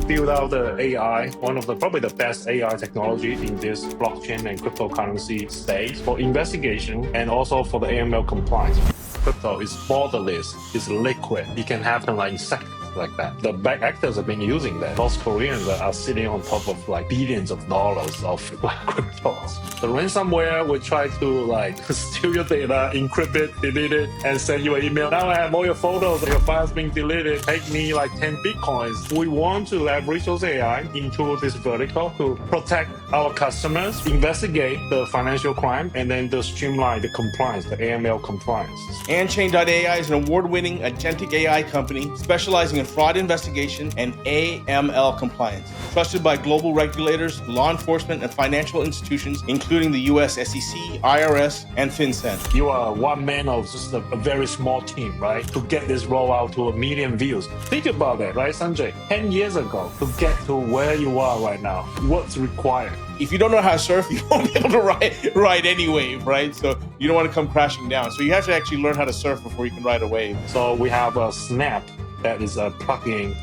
build out the AI, one of the probably the best AI technology in this blockchain and cryptocurrency space for investigation and also for the AML compliance. Crypto is borderless, it's liquid. It can happen like in seconds like that. The bad actors have been using that. Those Koreans are sitting on top of like billions of dollars of cryptos. The ransomware will try to like steal your data, encrypt it, delete it, and send you an email. Now I have all your photos, your files being deleted. Take me like 10 bitcoins. We want to leverage those AI into this vertical to protect our customers, investigate the financial crime, and then to streamline the compliance, the AML compliance. AnChain.AI is an award-winning agentic AI company specializing in fraud investigation and AML compliance. Trusted by global regulators, law enforcement, and financial institutions, including the US SEC, IRS, and FinCEN. You are one man of just a very small team, right? To get this rollout to 1 million views. Think about that, right, Sanjay? 10 years ago, to get to where you are right now, what's required? If you don't know how to surf, you won't be able to ride any wave, right? So you don't want to come crashing down. So you have to actually learn how to surf before you can ride a wave. So we have a Snap that is a plugin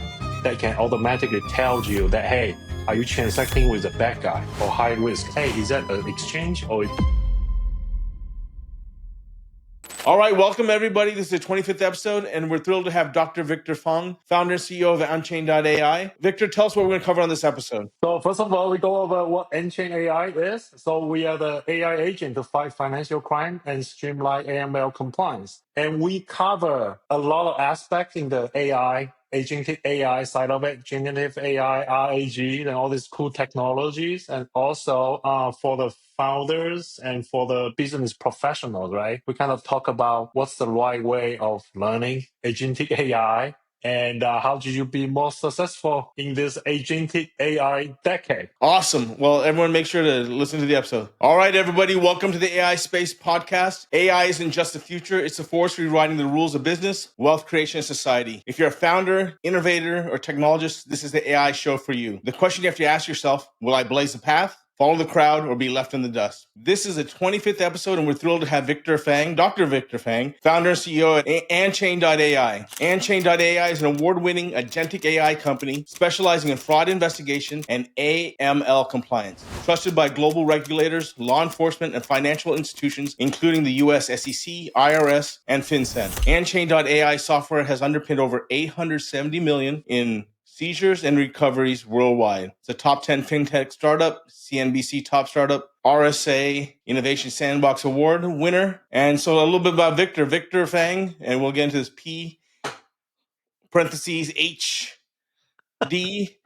that can automatically tell you that, hey, are you transacting with a bad guy or high risk? Hey, is that an exchange or... All right, welcome everybody. This is the 25th episode, and we're thrilled to have Dr. Victor Fang, founder and CEO of AnChain.AI. Victor, tell us what we're going to cover on this episode. So first of all, we go over what AnChain.AI is. So we are the AI agent to fight financial crime and streamline AML compliance. And we cover a lot of aspects in the AI, agentic AI side of it, generative AI, RAG, and all these cool technologies. And also for the founders and for the business professionals, right? We kind of talk about what's the right way of learning agentic AI and how did you be more successful in this agentic AI decade? Awesome. Well, everyone make sure to listen to the episode. All right, everybody, welcome to the AI Space Podcast. AI isn't just the future, it's a force rewriting the rules of business, wealth creation, and society. If you're a founder, innovator, or technologist, this is the AI show for you. The question you have to ask yourself, will I blaze the path, follow the crowd, or be left in the dust? This is the 25th episode, and we're thrilled to have Victor Fang, Dr. Victor Fang, founder and CEO at AnChain.AI. AnChain.AI is an award-winning agentic AI company specializing in fraud investigation and AML compliance. Trusted by global regulators, law enforcement, and financial institutions, including the US SEC, IRS, and FinCEN. AnChain.AI software has underpinned over 870 million in seizures and recoveries worldwide. It's a top 10 fintech startup, CNBC top startup, RSA Innovation Sandbox Award winner. And so a little bit about Victor Fang, and we'll get into this P parentheses H.D.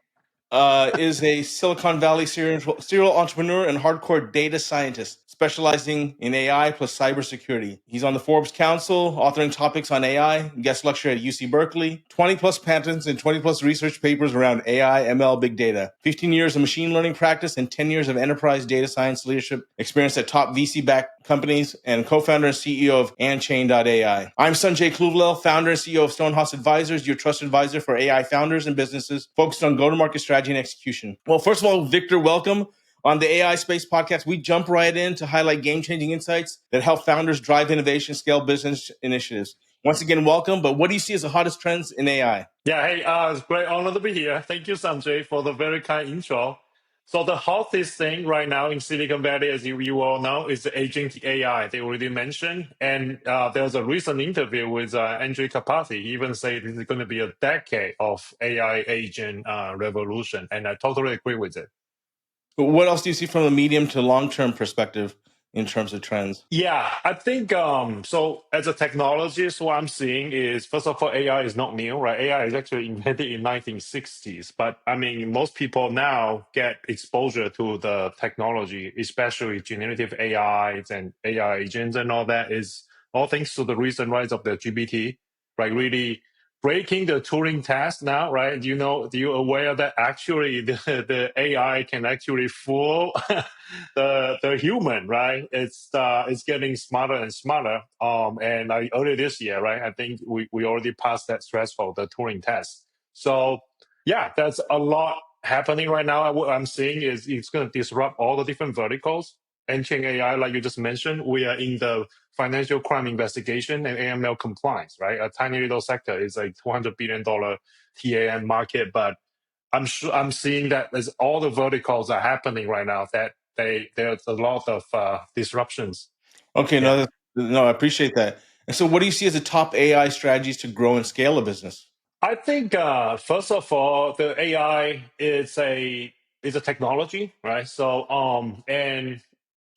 Is a Silicon Valley serial entrepreneur and hardcore data scientist specializing in AI plus cybersecurity. He's on the Forbes Council, authoring topics on AI, guest lecturer at UC Berkeley, 20 plus patents and 20 plus research papers around AI, ML, big data, 15 years of machine learning practice and 10 years of enterprise data science leadership experience at top VC-backed companies, and co-founder and CEO of AnChain.AI. I'm Sanjay Kalluvilayil, founder and CEO of Stonehaas Advisors, your trusted advisor for AI founders and businesses focused on go-to-market strategy and execution. Well, first of all, Victor, welcome. On the AI Space Podcast, we jump right in to highlight game-changing insights that help founders drive innovation, scale business initiatives. Once again, welcome. But what do you see as the hottest trends in AI? Yeah, hey, it's a great honor to be here. Thank you, Sanjay, for the very kind intro. So the hottest thing right now in Silicon Valley, as you all know, is the agentic AI they already mentioned. And there was a recent interview with Andrew Karpathy. He even said this is going to be a decade of AI agent revolution. And I totally agree with it. But what else do you see from a medium to long-term perspective in terms of trends? Yeah, I think so as a technologist, what I'm seeing is, first of all, AI is not new, right? AI is actually invented in 1960s. But I mean, most people now get exposure to the technology, especially generative AIs and AI agents and all that, is all thanks to the recent rise of the GPT, right? Really breaking the Turing test now, right? Do you aware that actually the AI can actually fool the human, right? It's getting smarter and smarter. And earlier this year, right? I think we already passed that threshold, the Turing test. So yeah, that's a lot happening right now. What I'm seeing is it's going to disrupt all the different verticals. AnChain.AI, like you just mentioned, we are in the financial crime investigation and AML compliance, right? A tiny little sector is a $200 billion TAM market, but I'm seeing that as all the verticals are happening right now, that there's a lot of disruptions. Okay, Yeah. no, I appreciate that. And so, what do you see as the top AI strategies to grow and scale a business? I think first of all, the AI is a technology, right? So and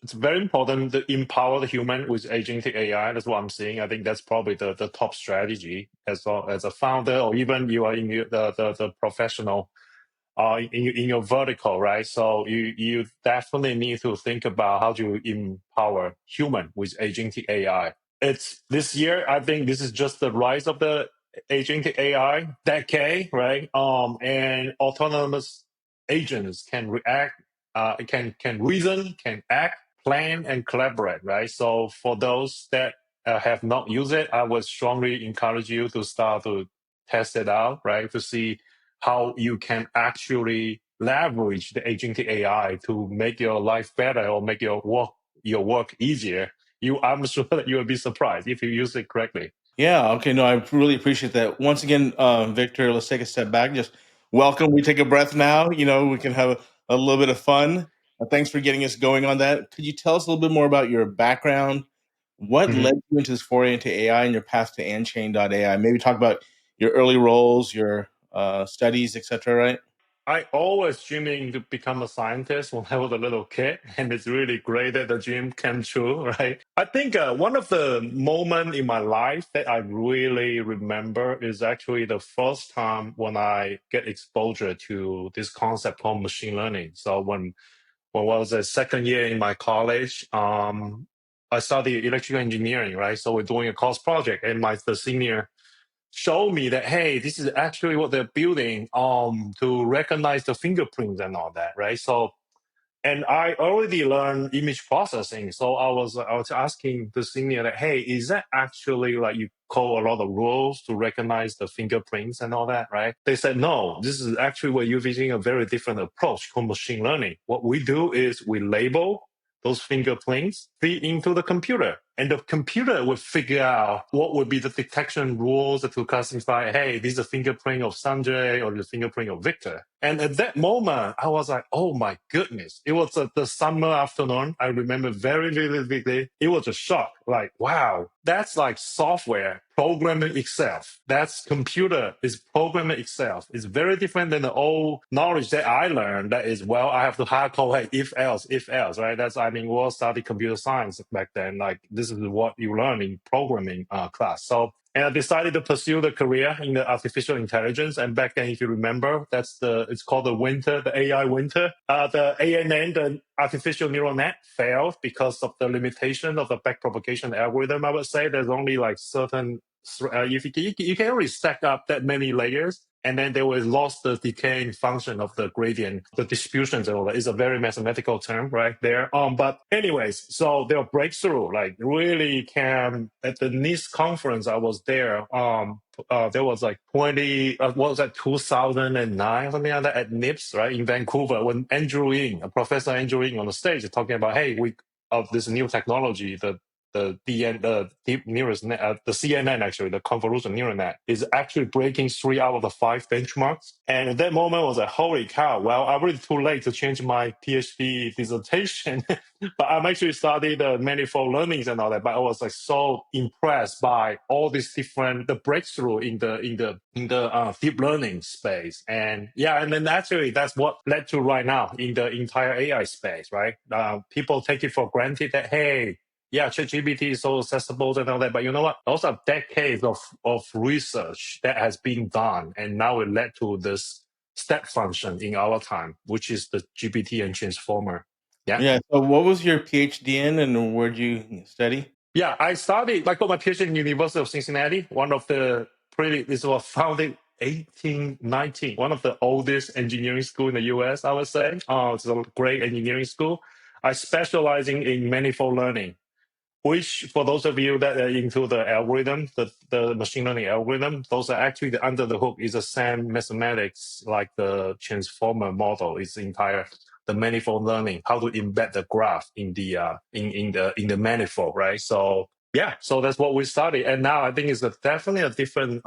it's very important to empower the human with agentic AI. That's what I'm seeing. I think that's probably the top strategy as a founder, or even you are in the professional in your vertical, right? So you definitely need to think about how to empower human with agentic AI. It's this year. I think this is just the rise of the agentic AI decade, right? And autonomous agents can react, can reason, can act, plan, and collaborate, right? So for those that have not used it, I would strongly encourage you to start to test it out, right? To see how you can actually leverage the agentic AI to make your life better or make your work easier. I'm sure that you will be surprised if you use it correctly. Yeah, okay, no, I really appreciate that. Once again, Victor, let's take a step back. Just welcome. We take a breath now. We can have a little bit of fun. Thanks for getting us going on that. Could you tell us a little bit more about your background? What Mhm. led you into this foray into AI and your path to AnChain.AI? Maybe talk about your early roles, your studies, etc. Right? I always dreaming to become a scientist when I was a little kid, and it's really great that the dream came true, right? I think one of the moment in my life that I really remember is actually the first time when I get exposure to this concept called machine learning. So when I was a second year in my college, I studied electrical engineering, right? So we're doing a course project, and the senior showed me that hey, this is actually what they're building to recognize the fingerprints and all that, right? So and I already learned image processing. So I was asking the senior that, hey, is that actually like you call a lot of rules to recognize the fingerprints and all that, right? They said, no, this is actually we're using a very different approach called machine learning. What we do is we label those fingerprints, feed into the computer. And the computer will figure out what would be the detection rules to classify, hey, this is a fingerprint of Sanjay or the fingerprint of Victor. And at that moment, I was like, oh my goodness. It was the summer afternoon. I remember very vividly. It was a shock. Like, wow, that's like software programming itself. That's computer is programming itself. It's very different than the old knowledge that I learned. That is, well, I have to hard code, hey, if else, right? We all studied computer science back then. Like, this is what you learn in programming class. So and I decided to pursue the career in the artificial intelligence. And back then, if you remember, it's called the AI winter. The ANN, the artificial neural net, failed because of the limitation of the backpropagation algorithm. I would say there's only like certain if you can only stack up that many layers, and then they will lost the decaying function of the gradient, the distributions and all that. Is a very mathematical term right there. But anyways, so their breakthrough like really came at the NIST conference. I was there. There was like what was that, 2009 something like that at NIPS, right, in Vancouver, when Professor Andrew Ng on the stage talking about, hey, we of this new technology, the deep neurals net, the CNN actually, the convolutional neural net is actually breaking 3 out of the 5 benchmarks. And at that moment, I was like, holy cow! Well, I'm really too late to change my PhD dissertation, but I'm actually studied manifold learnings and all that. But I was like so impressed by all these different the breakthrough in the deep learning space. And yeah, and then actually that's what led to right now in the entire AI space, right? People take it for granted that hey, yeah, ChatGPT is so accessible and all that. But you know what? Those are decades of research that has been done. And now it led to this step function in our time, which is the GPT and transformer. Yeah. Yeah. So, what was your PhD in, and where'd you study? Yeah, I got my PhD in University of Cincinnati, this was founded 1819, one of the oldest engineering school in the US, I would say. It's a great engineering school. I specializing in manifold learning, which for those of you that are into the algorithm, the machine learning algorithm, those are actually under the hook is the same mathematics like the transformer model. It's the manifold learning, how to embed the graph in the manifold, right? So yeah, so that's what we study. And now I think it's definitely a different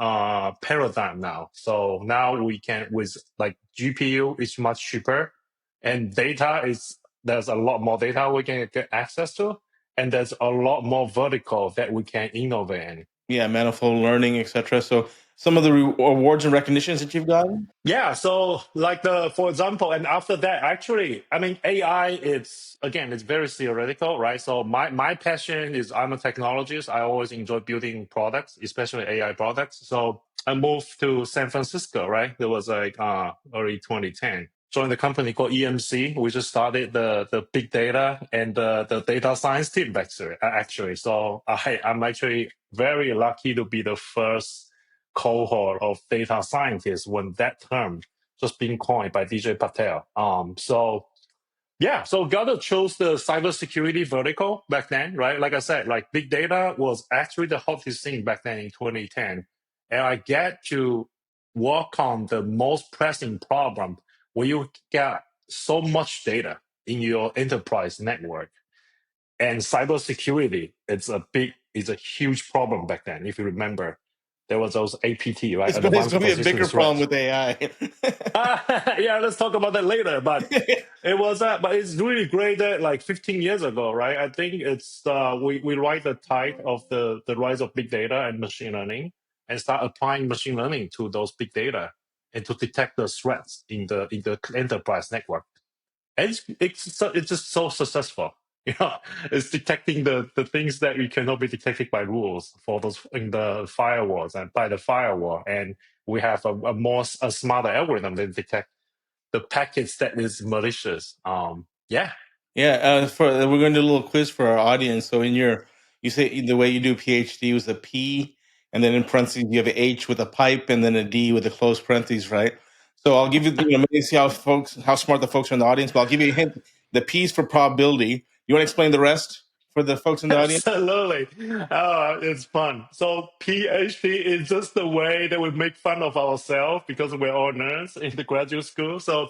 paradigm now. So now we can, with like GPU is much cheaper, and data is, there's a lot more data we can get access to, and there's a lot more vertical that we can innovate in. Yeah, manifold learning, etc. So some of the awards and recognitions that you've gotten. Yeah, so like for example, and after that, actually, I mean, AI, it's again, it's very theoretical, right? So my passion is I'm a technologist. I always enjoy building products, especially AI products. So I moved to San Francisco, right? It was like early 2010. Joined a company called EMC. We just started the big data and the data science team actually. So I'm actually very lucky to be the first cohort of data scientists when that term just being coined by DJ Patel. So yeah, so gotta chose the cybersecurity vertical back then, right? Like I said, like big data was actually the hottest thing back then in 2010. And I get to work on the most pressing problem where you get so much data in your enterprise network. And cybersecurity, it's a huge problem back then. If you remember, there was those APT, right? It's Advanced going to be a persistent bigger problem threats. with AI. Yeah, let's talk about that later. But it was but it's really great that like 15 years ago, right? I think it's we ride the tide of the rise of big data and machine learning and start applying machine learning to those big data and to detect the threats in the enterprise network. And it's just so successful. You know, it's detecting the things that we cannot be detected by rules for those in the firewalls and by the firewall. And we have a smarter algorithm that detect the packets that is malicious. Yeah. Yeah, we're going to do a little quiz for our audience. So you say the way you do PhD was a P, and then in parentheses you have an H with a pipe, and then a D with a closed parentheses, right? So I'll give you, maybe see how smart the folks are in the audience, but I'll give you a hint. The P is for probability. You want to explain the rest for the folks in the audience? Absolutely. Oh, it's fun. So PhD is just the way that we make fun of ourselves because we're all nerds in the graduate school. So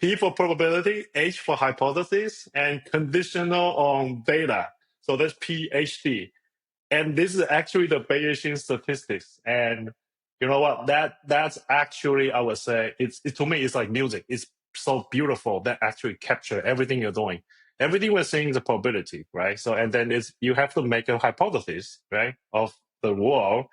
P for probability, H for hypothesis, and conditional on data. So that's PhD. And this is actually the Bayesian statistics. And you know what? That's actually, I would say, to me it's like music. It's so beautiful that actually capture everything you're doing. Everything we're seeing is a probability, right? So and then it's you have to make a hypothesis, right, of the world,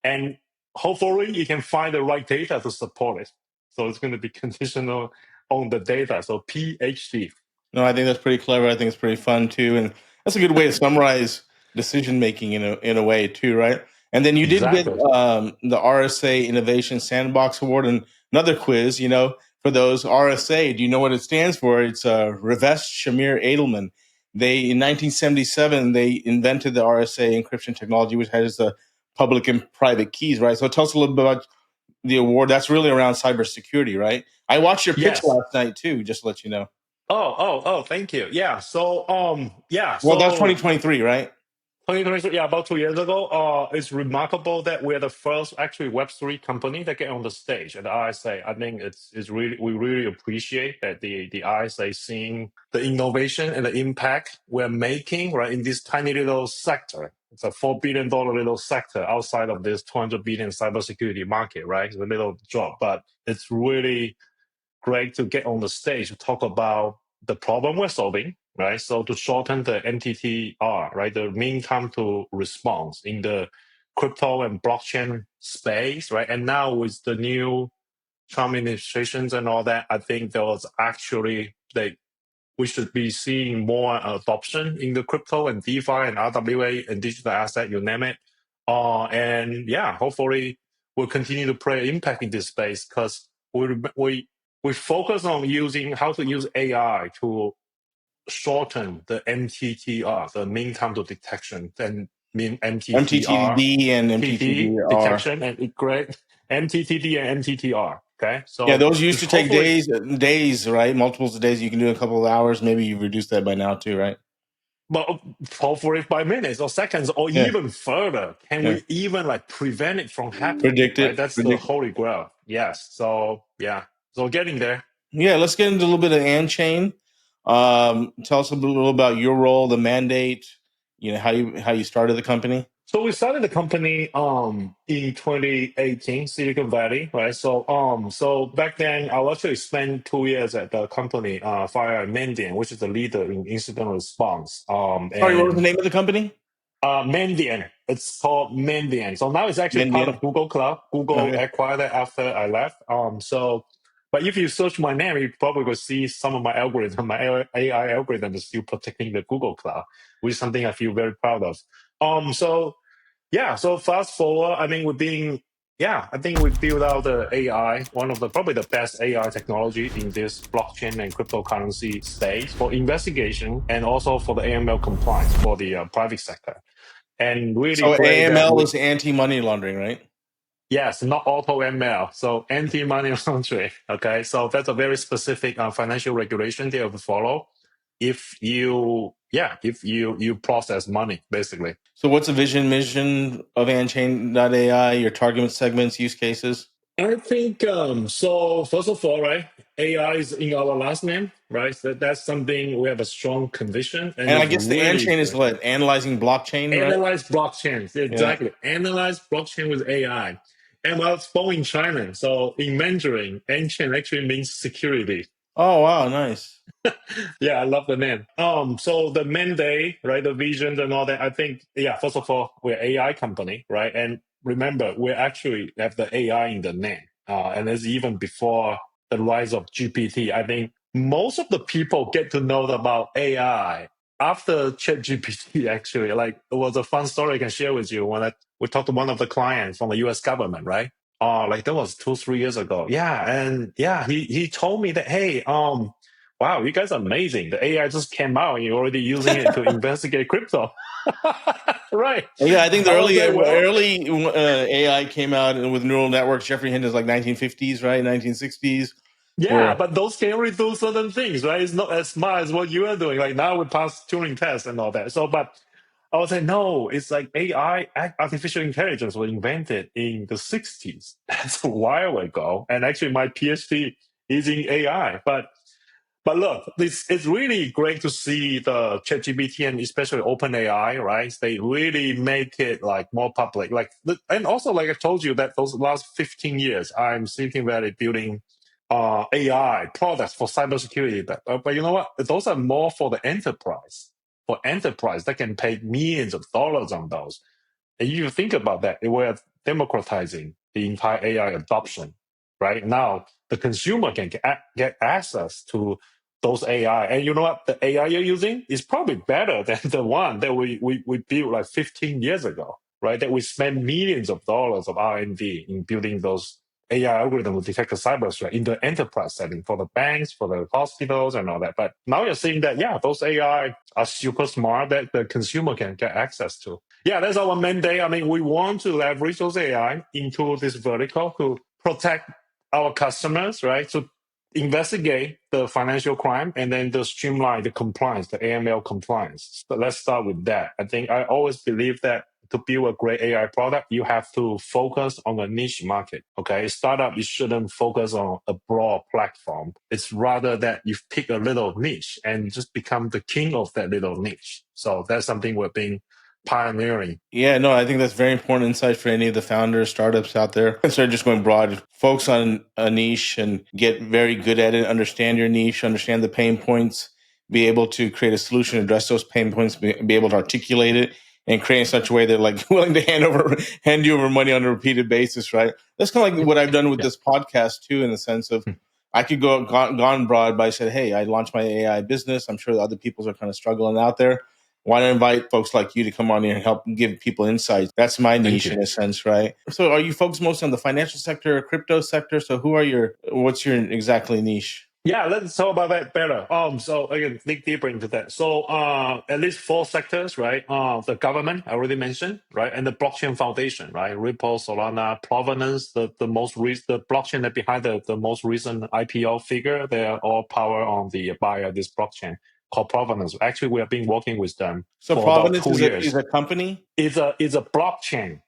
and hopefully you can find the right data to support it. So it's going to be conditional on the data. So PhD. No, I think that's pretty clever. I think it's pretty fun too, and that's a good way to summarize decision making in a way too, right? And then you did get Exactly. the RSA Innovation Sandbox Award and another quiz. For those RSA, do you know what it stands for? It's Revesh Shamir Edelman. They in 1977 they invented the RSA encryption technology, which has the public and private keys, right? So tell us a little bit about the award. That's really around cybersecurity, right? I watched your pitch Yes. last night too, just to let you know. Oh, thank you. Yeah. So, yeah. Well, that's So 2023, right? 2023, yeah, about 2 years ago. It's remarkable that we're the first actually Web3 company that get on the stage at the ISA. I think it's really we really appreciate that the ISA seeing the innovation and the impact we're making right in this tiny little sector. It's a $4 billion little sector outside of this 200 billion cybersecurity market, right? It's a little drop, but it's really great to get on the stage to talk about the problem we're solving, right? So to shorten the MTTR, right, the mean time to response in the crypto and blockchain space, right? And now with the new Trump administrations and all that, I think there was actually like we should be seeing more adoption in the crypto and DeFi and RWA and digital asset, you name it. And yeah, hopefully we'll continue to play impact in this space because we focus on using how to use AI to shorten the MTTR, the mean time to detection, and mean MTTR, MTTD and TT MTTDR. detection, and it great MTTD and MTTR. Okay, Yeah, so those used if to take hopefully days, right? Multiples of days. You can do in a couple of hours. Maybe you've reduced that by now too, right? but hopefully by minutes or seconds or Yeah, even further, can yeah. we even like prevent it from happening? Predict Right, it. that's the Predict. holy grail. Yes. So yeah, so getting there. Yeah, let's get into a little bit of AnChain. Tell us a little about your role, the mandate, how you started the company? So we started the company in 2018, Silicon Valley, right? So back then I actually spent 2 years at the company via Mandiant, which is the leader in incident response. Sorry, what was the And name of the company? Mandiant, it's called Mandiant. So now it's actually part Mendian. of Google Cloud. Google Okay. acquired it after I left. But if you search my name, you probably will see some of my algorithm, my AI algorithm is still protecting the Google Cloud, which is something I feel very proud of. So fast forward, I mean, I think we built out the AI, one of the probably the best AI technology in this blockchain and cryptocurrency space for investigation and also for the AML compliance for the private sector. And really So great that AML we, is anti-money laundering, right? yes, not auto ML, so anti-money laundering. Okay, so that's a very specific financial regulation they have to follow. If you process money, basically. So what's the mission of AnChain.AI, your target segments, use cases? I think so. First of all, right, AI is in our last name, right? So that's something we have a strong conviction, and And I it's guess the really AnChain is great. what? Analyzing blockchain, right? Analyze blockchains, Yeah. exactly. Analyze blockchain with AI. And well, it's born in China, so in Mandarin, ancient actually means security. Oh, wow, nice. Yeah, I love the name. So the mandate, right, the vision and all that. I think, yeah. First of all, we're AI company, right? And remember, we actually have the AI in the name, and it's even before the rise of GPT. I think most of the people get to know about AI after ChatGPT. Actually, like it was a fun story I can share with you when we talked to one of the clients from the U.S. government, right? Like that was 2 3 years ago. Yeah, and yeah, he told me that, hey, wow, you guys are amazing. The AI just came out and you're already using it to investigate crypto. Right. Yeah, I think the I was early like, well, early AI came out with neural networks. Jeffrey Hinton's like 1950s, right? 1960s. yeah, Where but those can only do certain things, right? It's not as smart as what you are doing. Like now we pass Turing tests and all that. But I was like, no, it's like AI, artificial intelligence, was invented in the 60s. That's a while ago. And actually, my PhD is in AI. But look, it's really great to see the ChatGPT and especially OpenAI, right? They really make it like more public. And also, like I told you, that those last 15 years, I'm Silicon Valley building AI products for cybersecurity. But you know what? Those are more for the enterprise. For enterprise that can pay millions of dollars on those. And you think about that, we're democratizing the entire AI adoption. Right now, the consumer can get access to those AI. And you know what? The AI you're using is probably better than the one that we built like 15 years ago, right? That we spent millions of dollars of R&D in building those AI algorithms to detect the cyber threat in the enterprise setting for the banks, for the hospitals, and all that. But now you're seeing that, yeah, those AI are super smart that the consumer can get access to. Yeah, that's our mandate. I mean, we want to leverage those AI into this vertical to protect our customers, right? To investigate the financial crime and then to streamline the compliance, the AML compliance. So let's start with that. I think I always believe that to build a great AI product, you have to focus on a niche market. Okay, startup, you shouldn't focus on a broad platform. It's rather that you pick a little niche and just become the king of that little niche. So that's something we're being pioneering. Yeah, no, I think that's very important insight for any of the founders, startups out there. Instead of just going broad, focus on a niche and get very good at it, understand your niche, understand the pain points, be able to create a solution, address those pain points, be able to articulate it, and create in such a way that like willing to hand you over money on a repeated basis, right? That's kind of like what I've done with Yeah. this podcast too, in the sense of I could gone broad by saying, hey, I launched my AI business. I'm sure the other people are kind of struggling out there. Why not invite folks like you to come on here and help give people insights? That's my Thank niche you. in a sense, right? So are you focused mostly on the financial sector, crypto sector? So what's your exactly niche? Yeah, let's talk about that better. So again, dig deeper into that. So, at least four sectors, right? The government I already mentioned, right, and the blockchain foundation, right? Ripple, Solana, Provenance, the blockchain that behind the most recent IPO figure, they are all power on the via this blockchain called Provenance. Actually, we have been working with them So for about Providence 2 is years. a company. It's a blockchain.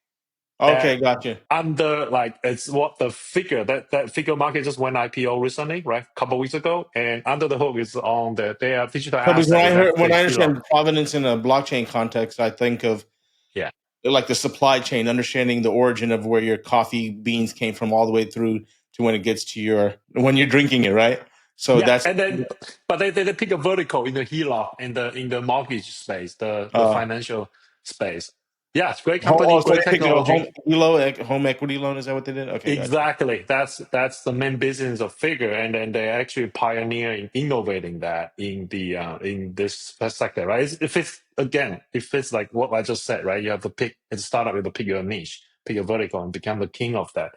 Okay, gotcha. Under like it's what the figure that figure market just went IPO recently, right? A couple of weeks ago, and under the hook is on their digital So because asset is when actually I kilo. understand provenance in a blockchain context, I think of Yeah, like the supply chain, understanding the origin of where your coffee beans came from, all the way through to when it gets to when you're drinking it, right? So yeah, that's and then but they pick a vertical in the HELOC in the mortgage space, the uh, financial space. Yeah, it's great company, so great they picked a technology. home equity loan. Is that what they did? Okay, gotcha. Exactly. That's the main business of Figure, and then they actually pioneer in innovating that in this sector, right? If it's again, if it's like what I just said, right? You have to pick as a startup, you have to pick your niche, pick your vertical, and become the king of that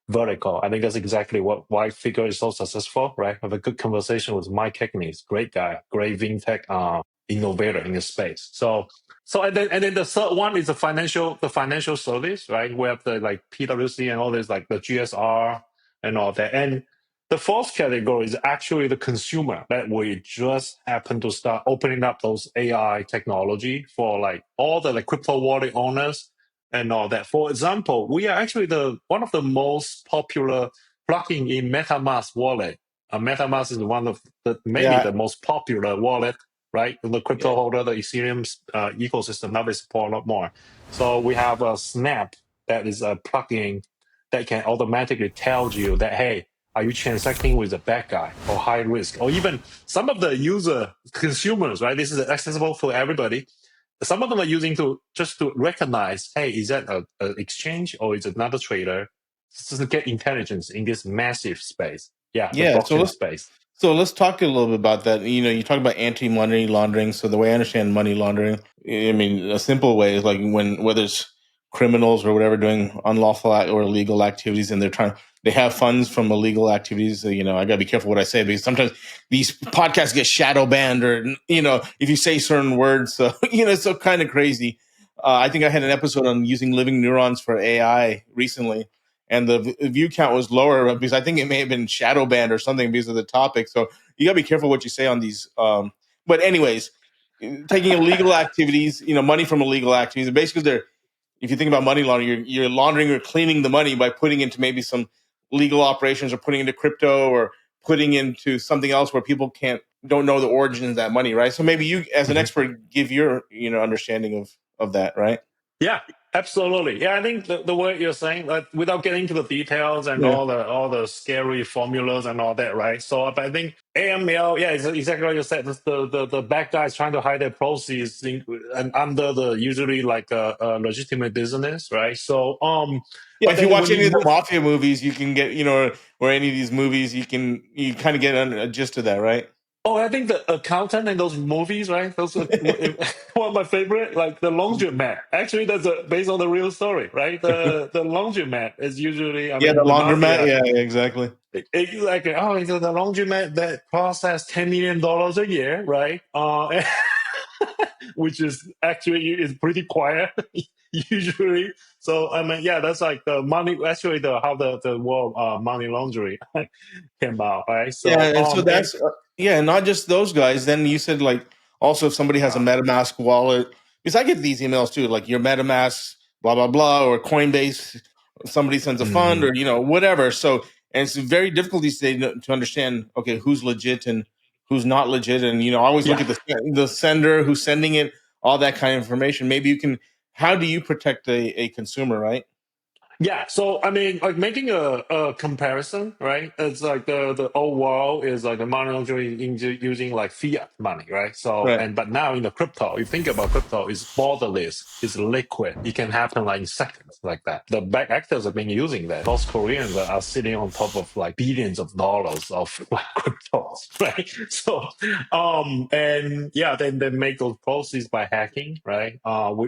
vertical. I think that's exactly why Figure is so successful, right? I have a good conversation with Mike Hackney, great guy, great fintech innovator in the space. So and then the third one is the financial service, right? We have the like PwC and all this like the GSR and all that. And the fourth category is actually the consumer that we just happen to start opening up those AI technology for like all the like crypto wallet owners and all that. For example, we are actually the one of the most popular plugin in MetaMask wallet. MetaMask is one of the maybe Yeah, the most popular wallet, right? The yeah, crypto holder, the Ethereum ecosystem, now they support a lot more. So we have a Snap that is a plugin that can automatically tell you that, hey, are you transacting with a bad guy or high risk? Or even some of the consumers, right? This is accessible for everybody. Some of them are using to just to recognize, hey, is that a exchange or is it another trader? Just to get intelligence in this massive space. Yeah, the yeah. blockchain space. So let's talk a little bit about that. You talk about anti-money laundering. So the way I understand money laundering, I mean, a simple way is like whether it's criminals or whatever doing unlawful or illegal activities, and they have funds from illegal activities. So, I got to be careful what I say because sometimes these podcasts get shadow banned, or if you say certain words, so it's so kind of crazy. I think I had an episode on using living neurons for AI recently, and the view count was lower because I think it may have been shadow banned or something because of the topic. So you gotta be careful what you say on these. But anyways, taking illegal activities, money from illegal activities, basically they're if you think about money laundering, you're laundering or cleaning the money by putting into maybe some legal operations or putting into crypto or putting into something else where people don't know the origins of that money, right? So maybe you, as an Mhm. expert, give your understanding of that, right? Yeah, absolutely. Yeah, I think the way you're saying, like, without getting into the details and Yeah. all the scary formulas and all that, right? So, but I think AML, yeah, it's exactly what you said. The bad guys trying to hide their proceeds and under the usually like a legitimate business, right? So, Yeah, but if you then watch when you any of the move. mafia movies, you can get, or any of these movies, you kind of get a gist of that, right? Oh, I think the accountant in those movies, right? Those are one of my favorite, like the laundromat. Actually, that's based on the real story, right? The laundromat is usually, I Yeah, the mean, the laundromat. mafia. Yeah, yeah, exactly. Like, oh, it's the laundromat that process $10 million a year, right? Which is actually is pretty quiet usually. So I mean, yeah, that's like the money. Actually, the how the world money laundering came out, right? Yeah, So and so and that's and not just those guys. Then you said like also if somebody has a MetaMask wallet, because I get these emails too, like your MetaMask, blah blah blah, or Coinbase, somebody sends a fund Mhm. or whatever. So and it's very difficult these days to understand who's legit and who's not legit, and I always look Yeah. at the sender, who's sending it, all that kind of information. Maybe you can. How do you protect a consumer, right? Yeah, so I mean, like making a comparison, right? It's like the old world is like the money laundering using like fiat money, right? So Right. but now in the crypto, you think about crypto, it's borderless, it's liquid, it can happen like in seconds, like that. The bad actors have been using that. Those Koreans are sitting on top of like billions of dollars of like cryptos, right? So and yeah, then they make those proceeds by hacking, right?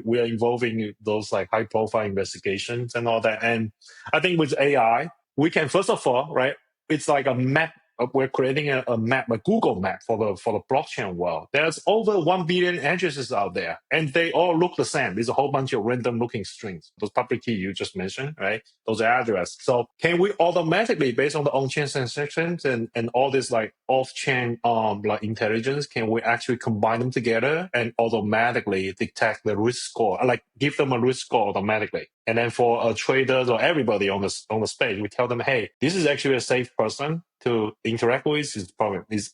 We are involving those like high profile investigations and all that. And I think with AI, we can first of all, right? It's like a map. we're creating a map, a Google map for the blockchain world. There's over 1 billion addresses out there, and they all look the same. There's a whole bunch of random looking strings. Those public key you just mentioned, right? Those are address. So can we automatically, based on the on-chain transactions and all this like off-chain like intelligence, can we actually combine them together and automatically detect the risk score, like give them a risk score automatically? And then for traders or everybody on the space, we tell them, hey, this is actually a safe person to interact with.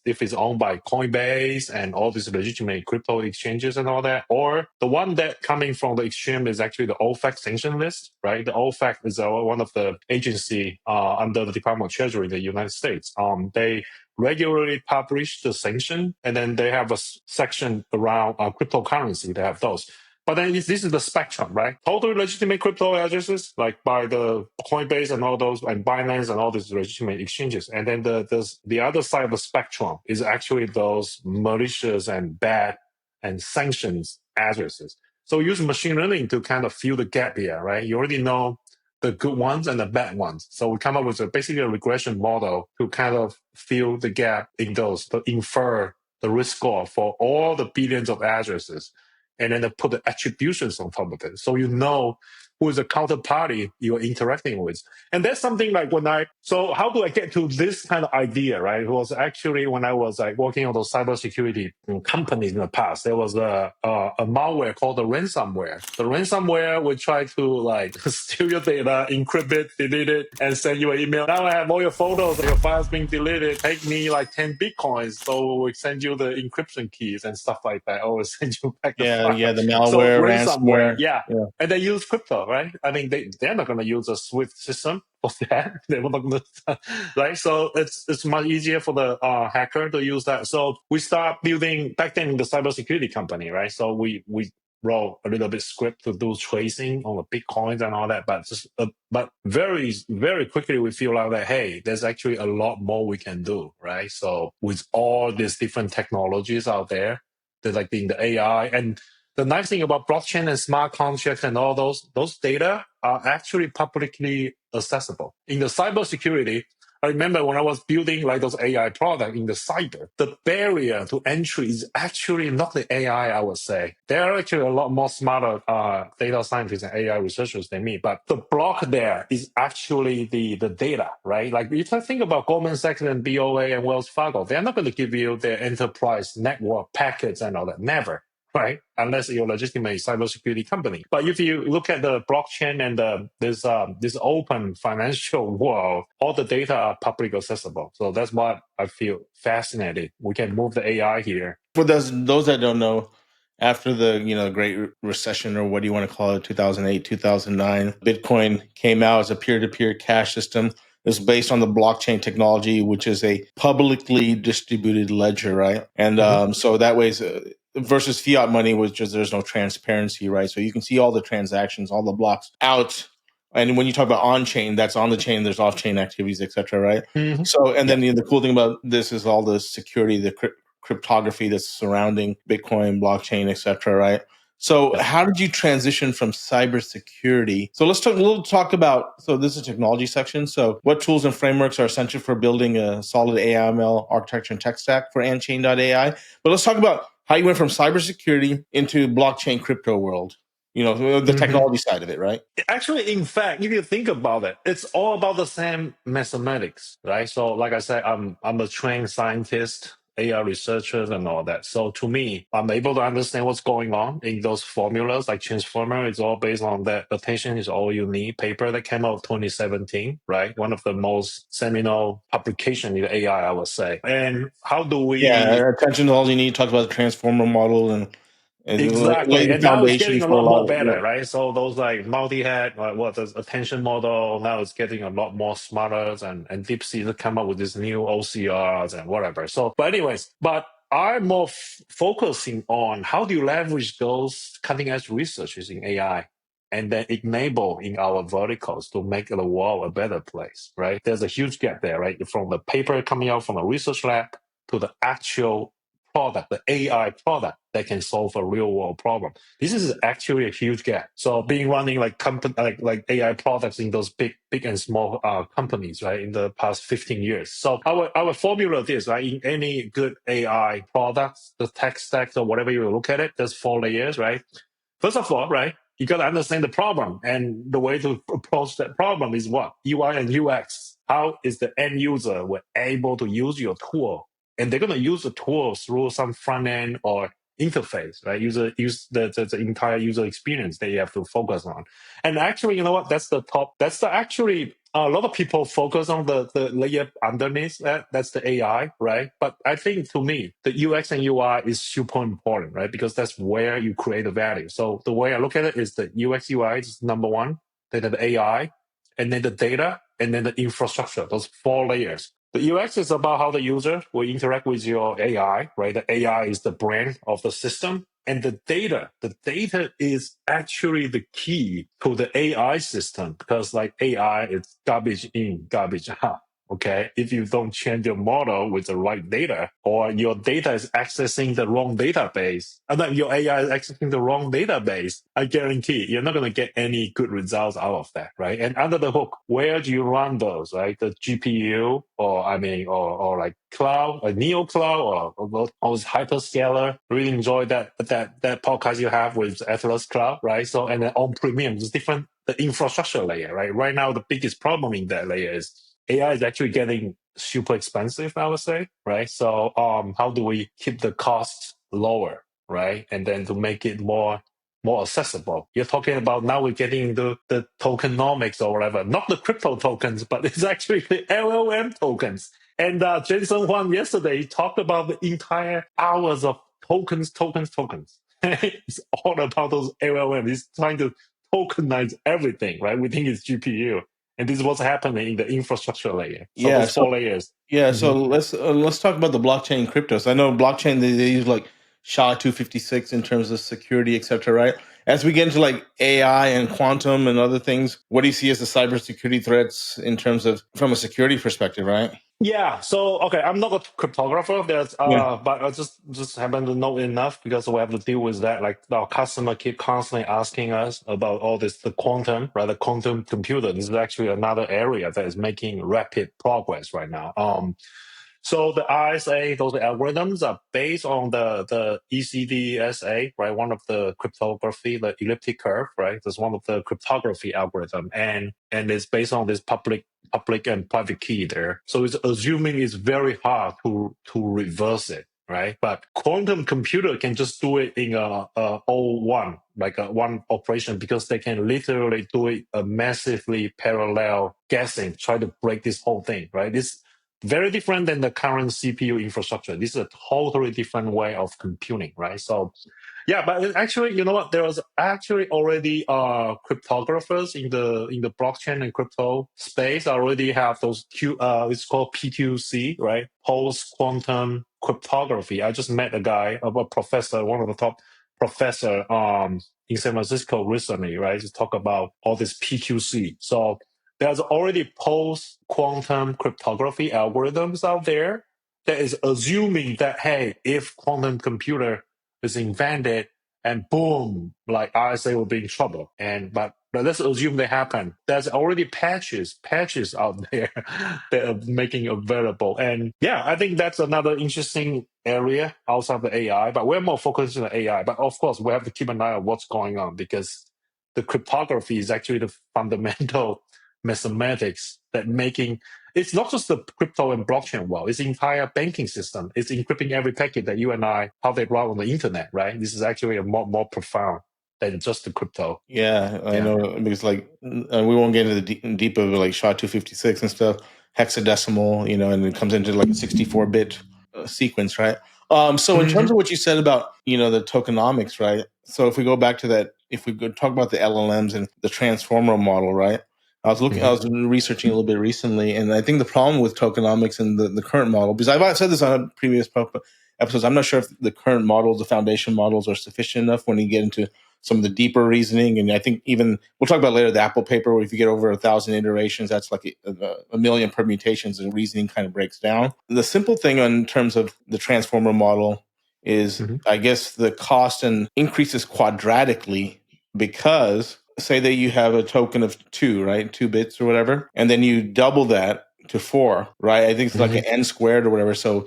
If it's owned by Coinbase and all these legitimate crypto exchanges and all that, or the one that coming from the exchange is actually the OFAC sanction list, right? The OFAC is one of the agency under the Department of Treasury in the United States. They regularly publish the sanction, and then they have a section around cryptocurrency. They have those. But then this is the spectrum, right? Totally legitimate crypto addresses, like by the Coinbase and all those, and Binance and all these legitimate exchanges. And then the other side of the spectrum is actually those malicious and bad and sanctions addresses. So we use machine learning to kind of fill the gap here, right? You already know the good ones and the bad ones. So we come up with basically a regression model to kind of fill the gap in those, to infer the risk score for all the billions of addresses, and then put the attributions on top of it. So you know who is the counterparty you're interacting with. And that's something like so how do I get to this kind of idea, right? It was actually when I was like working on those cybersecurity companies in the past, there was a malware called the ransomware. The ransomware would try to like steal your data, encrypt it, delete it, and send you an email. Now I have all your photos and your files being deleted. Take me like 10 Bitcoins. So we send you the encryption keys and stuff like that. Or we'll send you back the file. Yeah, the So malware, ransomware, ransomware. yeah. Yeah. And they use crypto, right? I mean, they're not going to use a Swift system for that. They're not going to, right? So it's much easier for the hacker to use that. So we start building back then in the cybersecurity company, right? So we wrote a little bit script to do tracing on the Bitcoins and all that, but very, very quickly we feel like that, hey, there's actually a lot more we can do, right? So with all these different technologies out there, there's like in the AI, and the nice thing about blockchain and smart contracts and all those data are actually publicly accessible. In the cybersecurity, I remember when I was building like those AI products in the cyber, the barrier to entry is actually not the AI, I would say. There are actually a lot more smarter data scientists and AI researchers than me, but the block there is actually the data, right? Like if I think about Goldman Sachs and BOA and Wells Fargo, they're not going to give you their enterprise network packets and all that. Never. Right, unless you're a legitimate cybersecurity company. But if you look at the blockchain and this open financial world, all the data are publicly accessible. So that's what I feel fascinated. We can move the AI here. For those that don't know, after the Great Recession, or what do you want to call it, 2008, 2009, Bitcoin came out as a peer-to-peer cash system. It's based on the blockchain technology, which is a publicly distributed ledger, right? And so that way, versus fiat money, which is there's no transparency, right? So you can see all the transactions, all the blocks out. And when you talk about on-chain, that's on the chain. There's off-chain activities, et cetera, right? Mm-hmm. So, and then the cool thing about this is all the security, the cryptography that's surrounding Bitcoin, blockchain, et cetera, right? So how did you transition from cybersecurity? So let's talk about, so this is a technology section. So what tools and frameworks are essential for building a solid AIML architecture and tech stack for AnChain.AI? But let's talk about how you went from cybersecurity into blockchain crypto world, the technology side of it, right? Actually, in fact, if you think about it, it's all about the same mathematics, right? So like I said, I'm a trained scientist, AI researchers and all that. So to me, I'm able to understand what's going on in those formulas, like transformer. It's all based on that attention is all you need paper that came out 2017, right? One of the most seminal publication in AI, I would say. And how do we... Yeah, attention to all you need. Talk about the transformer model and lay Exactly. the And now it's foundation getting a for a lot lot more of, better, right? So those like multi-head, the attention model, now it's getting a lot more smarter, and DeepSeek to come up with these new OCRs and whatever. So, but anyways, I'm more focusing on how do you leverage those cutting edge researches in AI and then enable in our verticals to make the world a better place, right? There's a huge gap there, right? From the paper coming out from a research lab to the actual product, the AI product that can solve a real world problem. This is actually a huge gap. So being running like company like AI products in those big and small companies, right, in the past 15 years. So our formula is right, in any good AI products, the tech stack or whatever you look at it, there's 4 layers, right? First of all, right, you got to understand the problem, and the way to approach that problem is what? UI and UX. How is the end user were able to use your tool? And they're going to use the tool through some front end or interface, right? Use the entire user experience that you have to focus on. And actually, you know what? That's the top. That's the actually a lot of people focus on the layer underneath that. That's the AI, right? But I think to me, the UX and UI is super important, right? Because that's where you create the value. So the way I look at it is the UX UI is number one, then the AI, and then the data, and then the infrastructure. Those 4 layers. The UX is about how the user will interact with your AI, right? The AI is the brain of the system. And the data is actually the key to the AI system, because like AI is garbage in, garbage out. Okay, if you don't change your model with the right data, or your data is accessing the wrong database, and then your AI is accessing the wrong database, I guarantee you're not going to get any good results out of that, right? And under the hook, where do you run those, right? The GPU, or like cloud, like neo cloud, or those hyperscaler. Really enjoy that podcast you have with Atlas Cloud, right? So, and then on premium, it's different. The infrastructure layer, right? Right now, the biggest problem in that layer is AI is actually getting super expensive, I would say, right? So how do we keep the costs lower, right? And then to make it more accessible. You're talking about now we're getting the tokenomics or whatever, not the crypto tokens, but it's actually the LLM tokens. And Jensen Huang yesterday he talked about the entire hours of tokens. It's all about those LLM. He's trying to tokenize everything, right? We think it's GPU. And this is what's happening in the infrastructure layer. So Yeah. those So 4 layers. yeah. Mhm. So let's talk about the blockchain cryptos. I know blockchain they use like SHA-256 in terms of security, etc. Right? As we get into like AI and quantum and other things, what do you see as the cybersecurity threats in terms of from a security perspective? Right? Yeah. So okay, I'm not a cryptographer. There's Yeah. but I just happen to know enough because we have to deal with that. Like our customer keep constantly asking us about all this, the quantum, right? The quantum computer. This is actually another area that is making rapid progress right now. So the RSA, those algorithms are based on the ECDSA, right? One of the cryptography, the elliptic curve, right? That's one of the cryptography algorithm, and it's based on this public and private key there. So it's assuming it's very hard to reverse it, right? But quantum computer can just do it in a O1, like a one operation, because they can literally do it a massively parallel guessing, try to break this whole thing, right? This very different than the current CPU infrastructure. This is a totally different way of computing, right? So yeah, but actually, you know what? There was actually already cryptographers in the blockchain and crypto space already have those it's called PQC, right? Post quantum cryptography. I just met a guy, a professor, one of the top professor in San Francisco recently, right? To talk about all this PQC. So there's already post quantum cryptography algorithms out there that is assuming that hey, if quantum computer is invented and boom, like RSA will be in trouble. But let's assume they happen. There's already patches out there that are making available. And yeah, I think that's another interesting area outside the AI, but we're more focused on the AI. But of course, we have to keep an eye on what's going on because the cryptography is actually the fundamental mathematics that making it's not just the crypto and blockchain world, it's the entire banking system. It's encrypting every packet that you and I, how they run on the internet, right? This is actually a more profound than just the crypto. Yeah, I Yeah. know because like we won't get into the deep of like SHA-256 and stuff, hexadecimal, and it comes into like a 64-bit sequence, right? So in terms Mhm. of what you said about the tokenomics, right? So if we go back to that, if we go talk about the LLMs and the transformer model, right? I Mhm. was researching a little bit recently, and I think the problem with tokenomics and the current model, because I've said this on a previous episodes, I'm not sure if the current models, the foundation models, are sufficient enough when you get into some of the deeper reasoning. And I think even we'll talk about later the Apple paper, where if you get over 1,000 iterations, that's like a million permutations, and reasoning kind of breaks down. The simple thing in terms of the transformer model is, Mm-hmm. I guess, the cost and increases quadratically because say that you have a token of 2, right? 2 bits or whatever, and then you double that to 4, right? I think it's like an n squared or whatever. So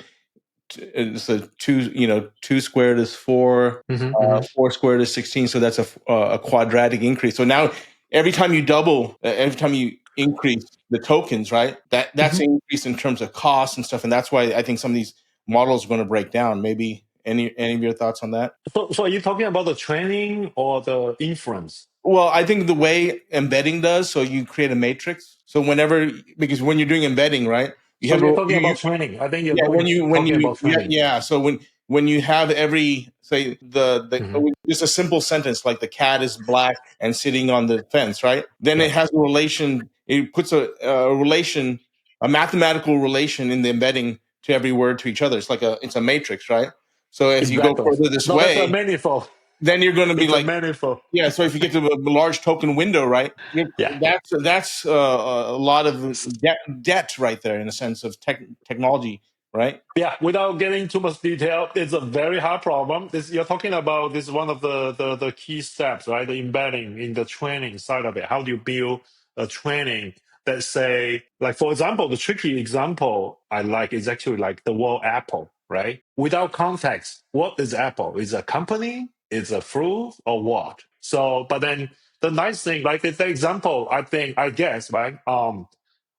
it's a 2, 2 squared is 4, Mm-hmm. 4 squared is 16. So that's a quadratic increase. So now every time you double, every time you increase the tokens, right? That's an increase in terms of cost and stuff. And that's why I think some of these models are going to break down. Maybe any of your thoughts on that? So are you talking about the training or the inference? Well, I think the way embedding does, so you create a matrix. So whenever, because when you're doing embedding, right, you So have you're talking about training. I think you're yeah, going talking about yeah, training. yeah. So when you have every, say, the Mm-hmm. just a simple sentence like the cat is black and sitting on the fence, right? Then it Yeah, has a relation. It puts a relation, a mathematical relation in the embedding to every word to each other. It's a matrix, right? So as you go exactly. further this No, that's a way, manifold. then you're going to be It's a like, manifold. yeah. So if you get to a large token window, right, Yeah. that's a lot of debt right there in a sense of technology, right? Yeah, without getting too much detail, it's a very hard problem. You're talking about this one of the key steps, right? The embedding in the training side of it. How do you build a training that say, like, for example, the tricky example I like is actually like the word Apple, right? Without context, what is Apple? Is a company? Is a fruit or what? So, but then the nice thing, like the example, I guess, right?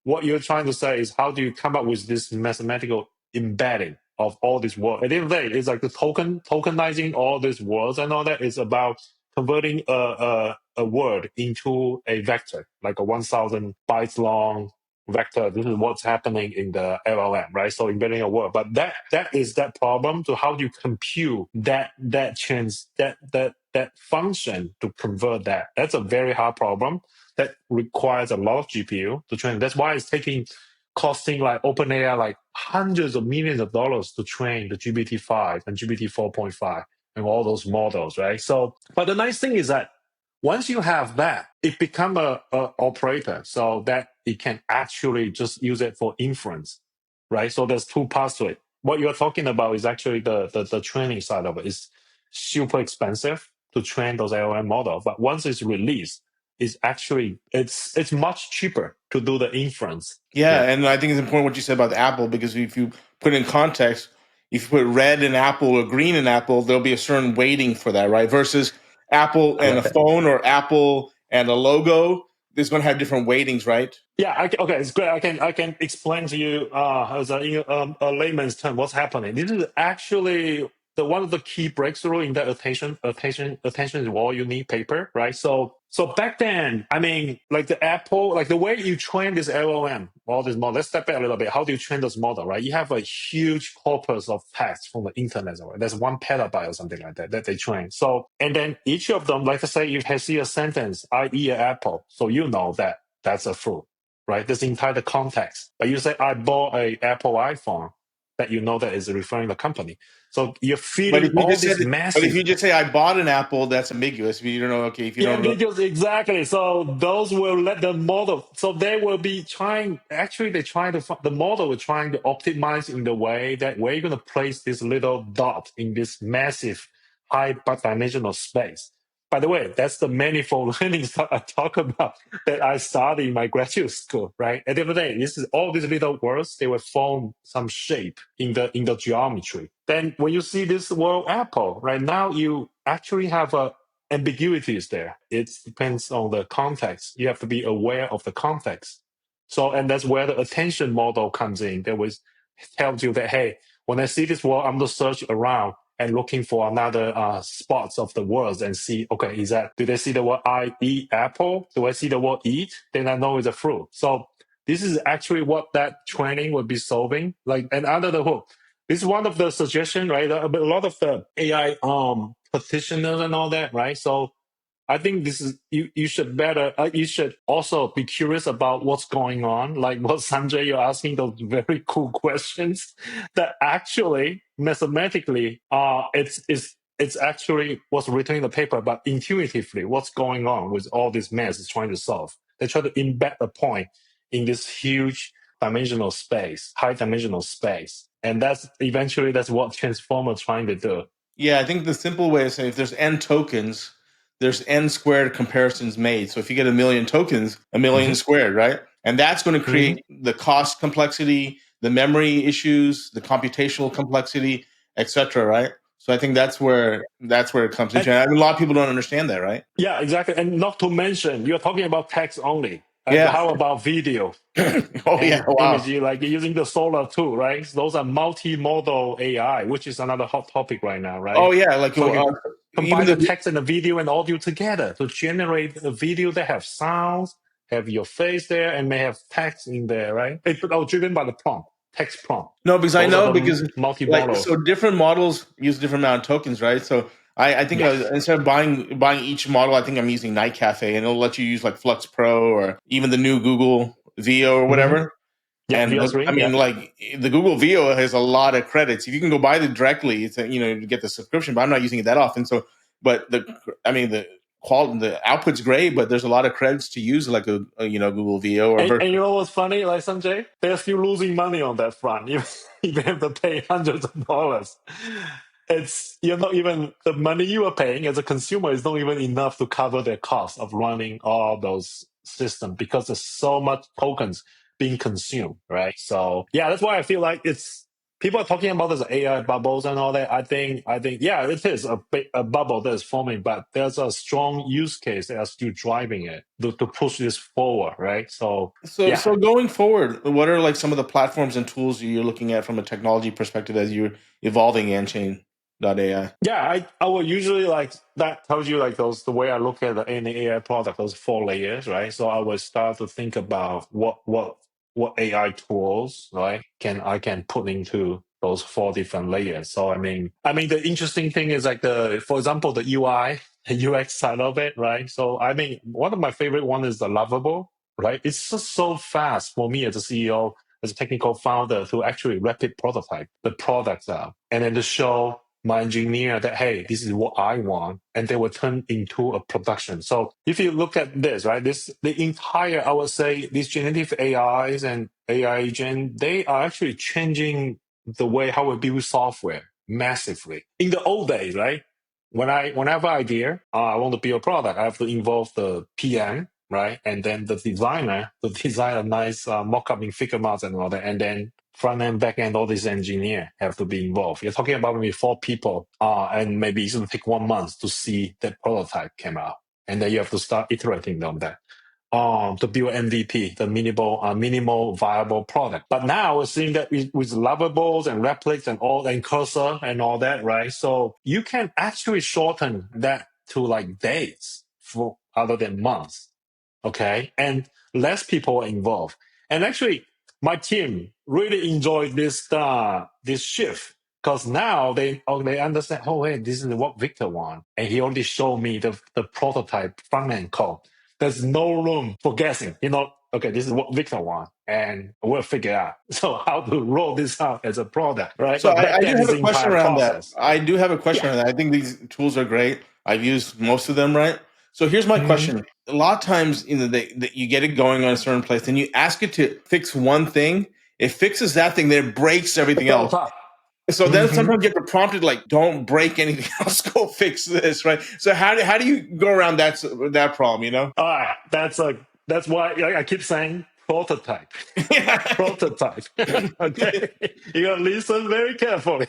What you're trying to say is how do you come up with this mathematical embedding of all these words? At the end of the day, it's like the tokenizing all these words and all that is about converting a word into a vector, like a 1,000 bytes long vector. This is what's happening in the LLM, right? So embedding a word, but that is that problem. So how do you compute that change that function to convert that? That's a very hard problem that requires a lot of GPU to train. That's why it's costing like OpenAI like hundreds of millions of dollars to train the GPT-5 and GPT 4.5 and all those models, right? So, but the nice thing is that once you have that, it become a operator so that it can actually just use it for inference, right? So there's two parts to it. What you're talking about is actually the training side of it. It's super expensive to train those LLM models, but once it's released, is actually it's much cheaper to do the inference. Yeah, Yeah, and I think it's important what you said about the apple because if you put it in context, if you put red in apple or green in apple, there'll be a certain weighting for that, right? Versus apple and a correct. phone or apple and a logo, there's going to have different weightings, right? Yeah, okay, it's great. I can explain to you as a layman's term what's happening. This is actually the one of the key breakthrough in the attention is all you need paper, right? So back then, I mean, like the Apple, like the way you train this LLM, all this model. Let's step back a little bit. How do you train this model, right? You have a huge corpus of text from the internet, right? There's 1 petabyte or something like that that they train. So and then each of them, like I say, you can see a sentence, I eat an apple, so you know that that's a fruit, right? This entire context. But you say, I bought a Apple iPhone, that you know that is referring to the company. So you're But if feeding you all just this said, but if massive. you just say I bought an apple, that's ambiguous. If you don't know, okay, if you Yeah, don't know, because exactly. So those will let the model. So they will be trying. Actually, they try to. The model is trying to optimize in the way that where you're going to place this little dot in this massive high dimensional space. By the way, that's the manifold learning stuff I talk about that I studied in my graduate school. Right. At the end of the day, this is all these little words. They will form some shape in the geometry. Then when you see this word apple, right now you actually have a ambiguity is there. It depends on the context. You have to be aware of the context. So, and that's where the attention model comes in. That was tells you that, hey, when I see this word, I'm going to search around and looking for another spots of the words and see, okay, is that, do they see the word I eat apple? Do I see the word eat? Then I know it's a fruit. So this is actually what that training would be solving. Like, and under the hood, this is one of the suggestions, right? A lot of the AI petitioners and all that, right? So I think this is you should better you should also be curious about what's going on. Like what Sanjay, you're asking those very cool questions that actually mathematically it's actually what's written in the paper, but intuitively what's going on with all this math is trying to solve. They try to embed a point in this huge dimensional space, high dimensional space. And that's eventually that's what transformer trying to do. Yeah, I think the simple way is saying if there's n tokens, there's n squared comparisons made. So if you get a million tokens, a million Hmm. squared, right? And that's going to Hmm. create the cost complexity, the memory issues, the computational complexity, etc. Right? So I think that's where it comes And into. And a lot of people don't understand that, right? yeah, exactly. And not to mention, you're talking about text only. Yeah. How about video Oh yeah. and Wow. image? Like using the solar too, right? Those are multimodal AI, which is another hot topic right now, right? Oh yeah. Like So you even combine the the text and the video and audio together to generate a video that have sounds, have your face there, and may have text in there, right? It's all driven by the prompt, text prompt. No, because I Those are know the because like multimodal. so different models use different amount of tokens, right? So I think Yes. instead of buying each model, I think I'm using Night Cafe, and it'll let you use like Flux Pro or even the new Google VO or Hmm. whatever. Yeah, And I VO3. mean, Yeah. like the Google VO has a lot of credits. If you can go buy it directly, it's you get the subscription. But I'm not using it that often. So, but the quality, the output's great, but there's a lot of credits to use like a Google VO or And version. you know what's funny, like Sanjay? They're still losing money on that front. You have to pay hundreds of dollars. You're not even the money you are paying as a consumer is not even enough to cover the cost of running all those systems because there's so much tokens being consumed, right? So yeah, that's why I feel like it's people are talking about this AI bubbles and all that. I think yeah, it is a bubble that is forming, but there's a strong use case that are still driving it to push this forward, right? So So, yeah. so going forward, what are like some of the platforms and tools you're looking at from a technology perspective as you're evolving AnChain.ai? Yeah, I would usually like that tells you like those the way I look at any AI product, those four layers, right? So I would start to think about what AI tools, right, I can put into those four different layers. So I mean the interesting thing is like for example the UI and UX side of it, right? So I mean one of my favorite one is the Lovable, right? It's just so fast for me as a CEO, as a technical founder to actually rapid prototype the products out and then to show my engineer that hey this is what I want and they will turn into a production. So if you look at this, right, the entire I would say these generative AIs and AI agent, they are actually changing the way how we build software massively. In the old days, right, whenever idea I want to build a product, I have to involve the PM, right, and then the designer to design a nice mock-up in Figma and all that, and then front end, back end, all these engineer have to be involved. You're talking about maybe four people, and maybe it's going to take 1 month to see that prototype came out, and then you have to start iterating on that. To build MVP, the minimal viable product. But now we're seeing that with lavables and replics and all and cursor and all that, right? So you can actually shorten that to like days for other than months. Okay. And less people are involved. And actually my team really enjoyed this shift because now they understand, oh wait, this is what Victor wants. And he already showed me the prototype front end code. There's no room for guessing. Okay, this is what Victor wants, and we'll figure out. So how to roll this out as a product, right? So But back I do then, have it's a the question entire around that. process. I do have a question Yeah. around that. I think these tools are great. I've used most of them, right? So here's my Hmm. question. A lot of times, you get it going on a certain place, then you ask it to fix one thing. It fixes that thing, then it breaks everything So else. tough. So then Hmm. sometimes you have to prompt it like, "Don't break anything else. Go fix this." Right. So how do you go around that problem? All right, that's why I keep saying prototype. Prototype. Okay, you gotta listen very carefully.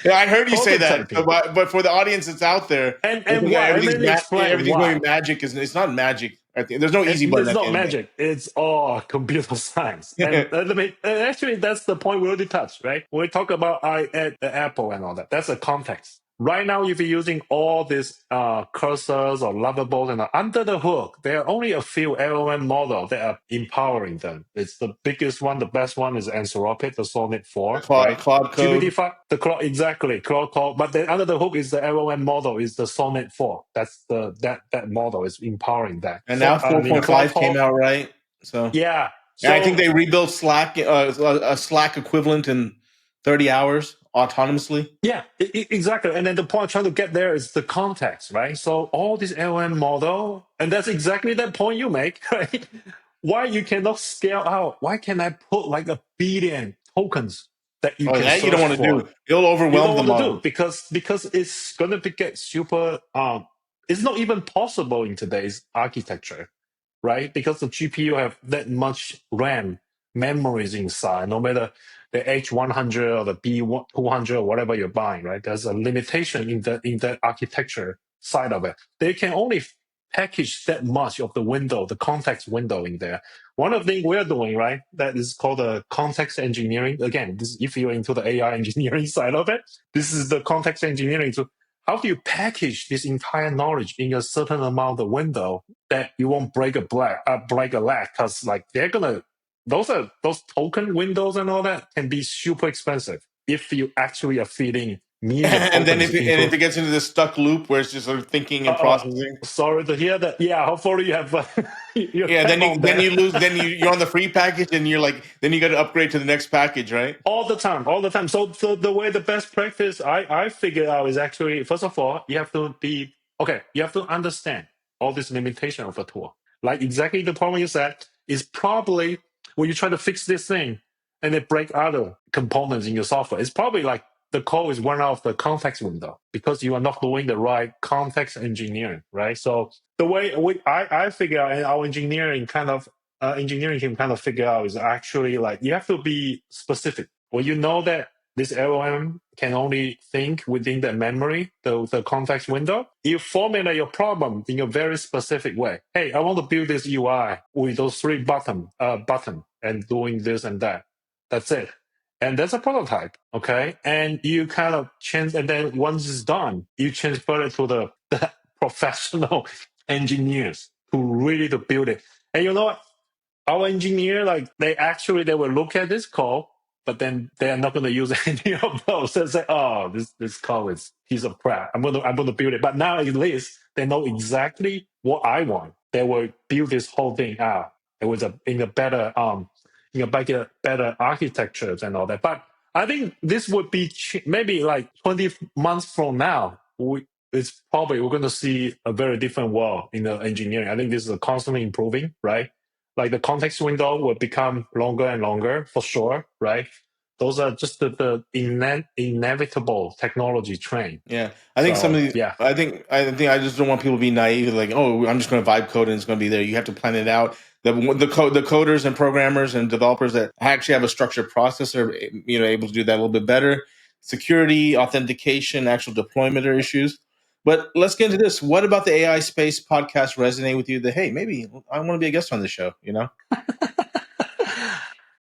Yeah, I heard you say that, Prototyping, but for the audience that's out there, they and think why? Let me explain everything's going to why. be magic. It's not magic. I think there's no easy button It's at the not end of magic. It's all computer science. And the actually, that's the point we already touched, right? When we talk about I at Apple and all that, that's a context. Right now, if you're using all these cursors or lavables and under the hook, there are only a few LLM models that are empowering them. It's the biggest one, the best one is Anthropic, the Sonnet 4, right? Cloud code. GPT-5, the cloud, exactly, cloud code. But then under the hook is the LLM model, is the Sonnet 4. That's that model is empowering that. And now I mean, cloud 4.5 came code, out, right? So, yeah. and I think So they rebuilt Slack, a Slack equivalent in 30 hours autonomously. yeah, exactly. And then the point I'm trying to get there is the context, right? So all this LM model, and that's exactly that point you make, right? Why you cannot scale out? Why can I put like 1 billion tokens that you Oh, can that you don't search want to for. do. It'll You overwhelm don't the want to do model. because it's gonna get super. It's not even possible in today's architecture, right? Because the GPU have that much RAM memories inside. No matter the H100 or the B200 or whatever you're buying, right? There's a limitation in the architecture side of it. They can only package that much of the window, the context window in there. One of the things we're doing, right, that is called the context engineering. Again, this, if you're into the AI engineering side of it, this is the context engineering. So how do you package this entire knowledge in a certain amount of window that you won't break a leg? Because like they're gonna, those token windows and all that can be super expensive if you actually are feeding millions of And then tokens into. if it gets into this stuck loop where it's just sort of thinking and processing. Sorry to hear that. Yeah, hopefully you have you Yeah, have on then that. you lose. Then you're on the free package, and you're like, then you got to upgrade to the next package, right? All the time. So the way the best practice I figured out is actually, first of all, you have to be okay. You have to understand all this limitation of a tool. Like exactly the problem you said is probably when you try to fix this thing and it break other components in your software. It's probably like the code is one out of the context window because you are not doing the right context engineering, right? So the way I figure out, and our engineering team kind of figure out, is actually like you have to be specific. Well, you know that this LLM can only think within the memory, the context window. You formulate your problem in a very specific way. Hey, I want to build this UI with those three button and doing this and that. That's it. And that's a prototype, okay? And you kind of change, and then once it's done, you transfer it to the professional engineers to really to build it. And you know what? Our engineer, like they will look at this code, but then they are not going to use any of those. They say, "Oh, this code is piece of crap. I'm gonna build it." But now at least they know exactly what I want. They will build this whole thing out. It was in a better better architectures and all that. But I think this would be maybe like 20 months from now. It's probably we're going to see a very different world in the engineering. I think this is constantly improving, right? Like the context window will become longer and longer for sure, right? Those are just the inevitable technology trend. Yeah, I think some of So these. yeah, I just don't want people to be naive. Like, oh, I'm just going to vibe code and it's going to be there. You have to plan it out. The coders and programmers and developers that actually have a structured process are able to do that a little bit better. Security, authentication, actual deployment are issues. But let's get into this. What about the AI space podcast resonate with you? That hey, maybe I want to be a guest on the show.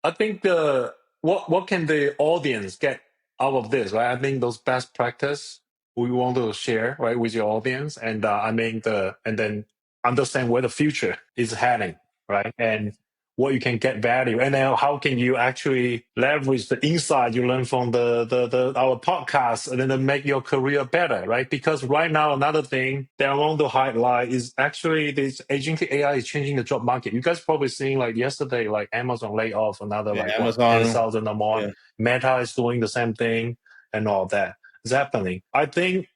I think the what can the audience get out of this, right? I think those best practice we want to share, right, with your audience, and and then understand where the future is heading, right, and what you can get value, and then how can you actually leverage the insight you learn from the our podcast, and then make your career better, right? Because right now another thing that I want to highlight is actually this agentic AI is changing the job market. You guys probably seeing like yesterday, like Amazon laid off another Yeah, like what ten Amazon. thousand or more. Yeah, Meta is doing the same thing and all that is happening. I think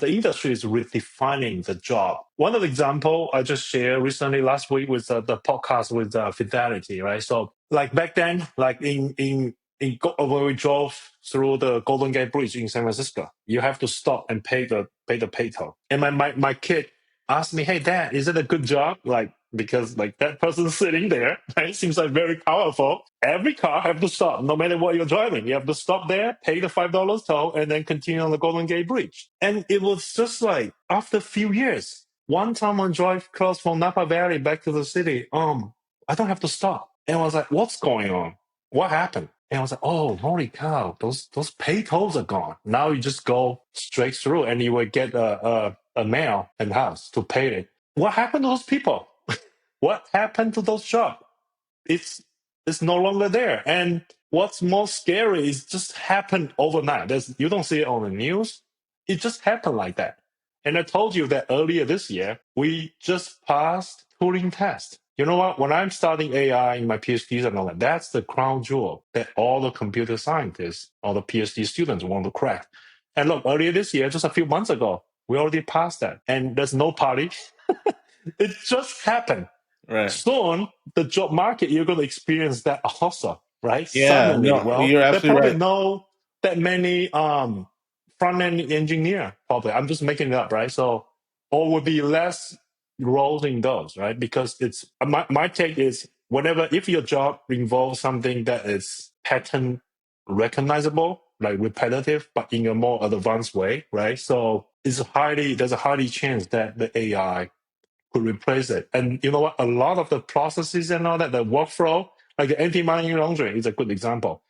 the industry is redefining the job. One of the example I just shared recently last week was the podcast with Fidelity, right? So like back then, like when we drove through the Golden Gate Bridge in San Francisco, you have to stop and pay toll. And my kid asked me, "Hey, Dad, is it a good job?" Like because like that person sitting there, right, seems like very powerful. Every car have to stop, no matter what you're driving. You have to stop there, pay the $5 toll, and then continue on the Golden Gate Bridge. And it was just like after a few years, one time on drive across from Napa Valley back to the city, I don't have to stop. And I was like, what's going on? What happened? And I was like, oh, holy cow, those pay tolls are gone. Now you just go straight through and you will get a mail in house to pay it. What happened to those people? What happened to those jobs? It's no longer there. And what's more scary is just happened overnight. You don't see it on the news. It just happened like that. And I told you that earlier this year, we just passed Turing test. You know what? When I'm studying AI in my PhDs and all that, that's the crown jewel that all the computer scientists, all the PhD students want to crack. And look, earlier this year, just a few months ago, we already passed that. And there's no party. It just happened. right. Soon, the job market, you're going to experience that also. right? Yeah, Suddenly, no, well, you're there absolutely probably right. no that many front end engineer. Probably, I'm just making it up, right? So, or would be less roles in those, right? Because it's my take is whenever if your job involves something that is pattern recognizable, like repetitive, but in a more advanced way, right? So there's a highly chance that the AI could replace it. And you know what? A lot of the processes and all that, the workflow, like the anti-money laundering is a good example.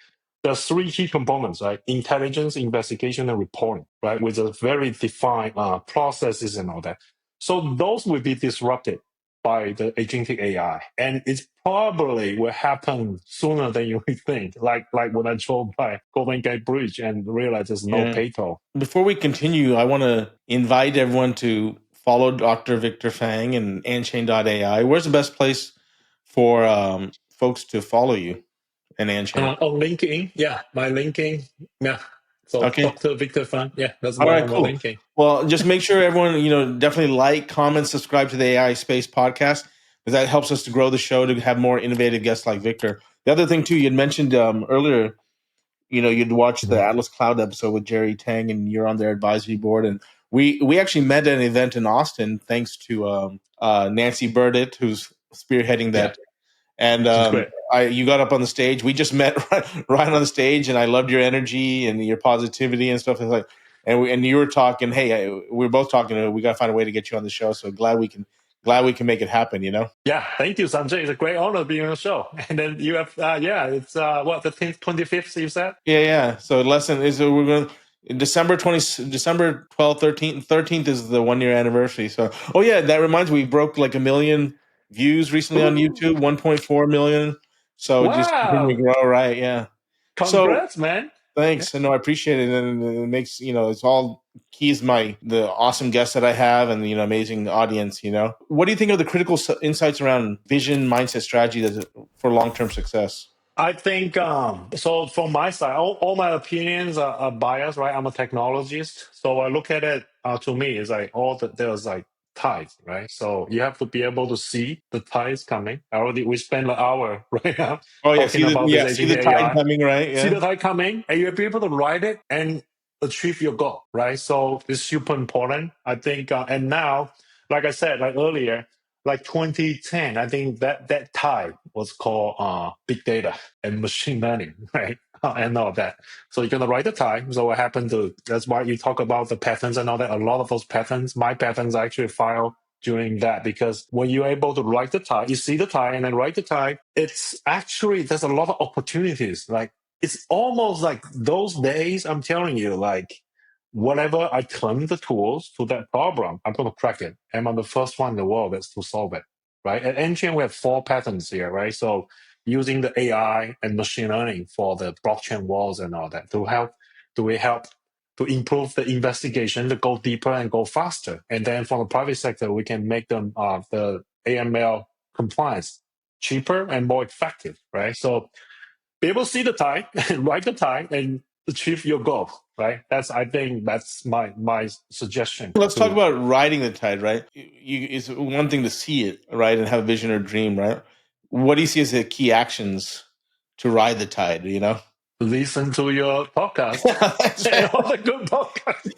There's three key components, right? Intelligence, investigation, and reporting, right? With a very defined processes and all that. So those will be disrupted by the agentic AI, and it probably will happen sooner than you would think. Like when I drove by Golden Gate Bridge and realized there's no Yeah. pay toll. Before we continue, I want to invite everyone to follow Dr. Victor Fang and AnChain.AI. Where's the best place for folks to follow you and AnChain? On LinkedIn, yeah, my LinkedIn, yeah. So Okay. Dr. Victor Fan, yeah, that's All my right, on my cool. LinkedIn. Well, just make sure everyone, definitely like, comment, subscribe to the AI Space podcast because that helps us to grow the show to have more innovative guests like Victor. The other thing too, you'd mentioned earlier, you'd watch the Mhm. Atlas Cloud episode with Jerry Tang, and you're on their advisory board. And we actually met at an event in Austin, thanks to Nancy Burdett, who's spearheading Yeah, that. And she's great. you got up on the stage. We just met right on the stage, and I loved your energy and your positivity and stuff. And you were talking. Hey, we were both talking. We got to find a way to get you on the show. So glad we can make it happen. Yeah, thank you, Sanjay. It's a great honor being on the show. And then you have, yeah, it's what the 25th you said. Yeah. So lesson is we're going December 12th, 13th is the 1 year anniversary. So yeah, that reminds me, we broke like 1 million views recently on Ooh, YouTube, 1.4 million. So just continue to wow! grow, right? Yeah. So Congrats, man. Yeah. thanks. No, I appreciate it. And it makes, it's all keys the awesome guests that I have and, amazing audience. What do you think of the critical insights around vision, mindset, strategy for long-term success? I think so. From my side, all my opinions are biased, right? I'm a technologist, so I look at it. To me, it's like there's like tides, right? So you have to be able to see the tides coming. We spend an hour right now Oh yeah. talking about this See agent the tide AI. coming, right? See Yeah. the tide coming, and you'll be able to ride it and achieve your goal, right? So it's super important, I think. And now, like I said, like earlier, like 2010, I think that time was called big data and machine learning, right? And all that. So you're gonna write the time. So what happened to that's why you talk about the patterns and all that. A lot of those patterns, my patterns I actually file during that because when you're able to write the time, you see the time and then write the time, it's actually there's a lot of opportunities. Like it's almost like those days, I'm telling you, like whatever I turn the tools to that problem, I'm going to crack it. And I'm the first one in the world that's to solve it, right? At AnChain, we have 4 patterns here, right? So using the AI and machine learning for the blockchain walls and all that we help to improve the investigation to go deeper and go faster. And then from the private sector, we can make them the AML compliance cheaper and more effective, right? So be able to see the tide and write the tide and achieve your goal, right? I think that's my suggestion Let's talk to about riding the tide, right? It's one thing to see it, right, and have a vision or dream, right? What do you see as the key actions to ride the tide? listen to your podcast That's and right. all the good podcasts.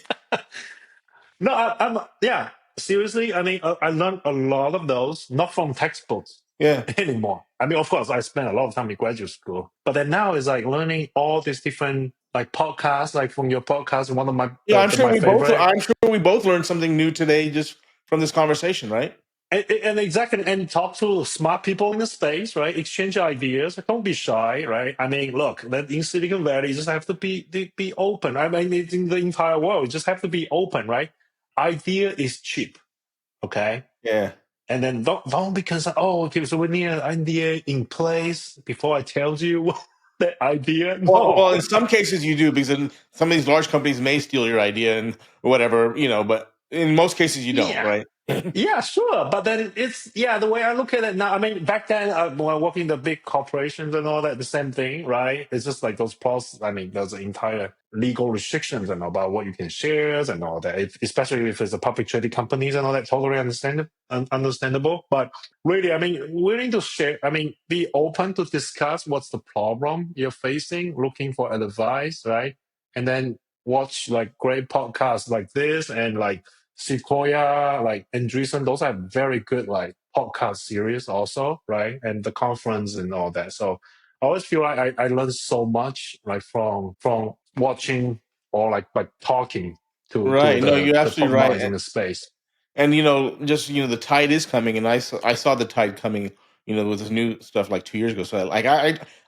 No, I'm yeah. Seriously, I mean, I learned a lot of those not from textbooks Yeah. anymore. I mean, of course, I spent a lot of time in graduate school, but then now it's like learning all these different like podcasts, like from your podcast. One of Yeah, my favorite. I'm sure we both learned something new today just from this conversation, right? And exactly, and talk to smart people in the space, right? Exchange ideas. Don't be shy, right? I mean, look, that in Silicon Valley, you just have to be open. I mean, it's in the entire world, you just have to be open, right? Idea is cheap, okay? Yeah. And then don't be concerned. Oh, okay, so we need an idea in place before I tell you that idea. Well, No, in some cases you do because then some of these large companies may steal your idea and whatever, but in most cases you don't, yeah. right? Yeah, sure. But then it's, yeah, the way I look at it now, I mean, back then, when I worked in the big corporations and all that, the same thing, right? It's just like those process, I mean, there's an entire legal restrictions and about what you can share and all that. Especially if it's a public traded companies and all that, totally understandable. But really, I mean, willing to share. I mean, be open to discuss what's the problem you're facing, looking for advice, right? And then watch like great podcasts like this and like Sequoia, like Andreessen. Those are very good like podcast series also, right? And the conference and all that. So I always feel like I learned so much like from watching or like talking to Right. No, you're the absolutely top minds in right. the space. And just the tide is coming, and I saw the tide coming. With this new stuff like 2 years ago. So like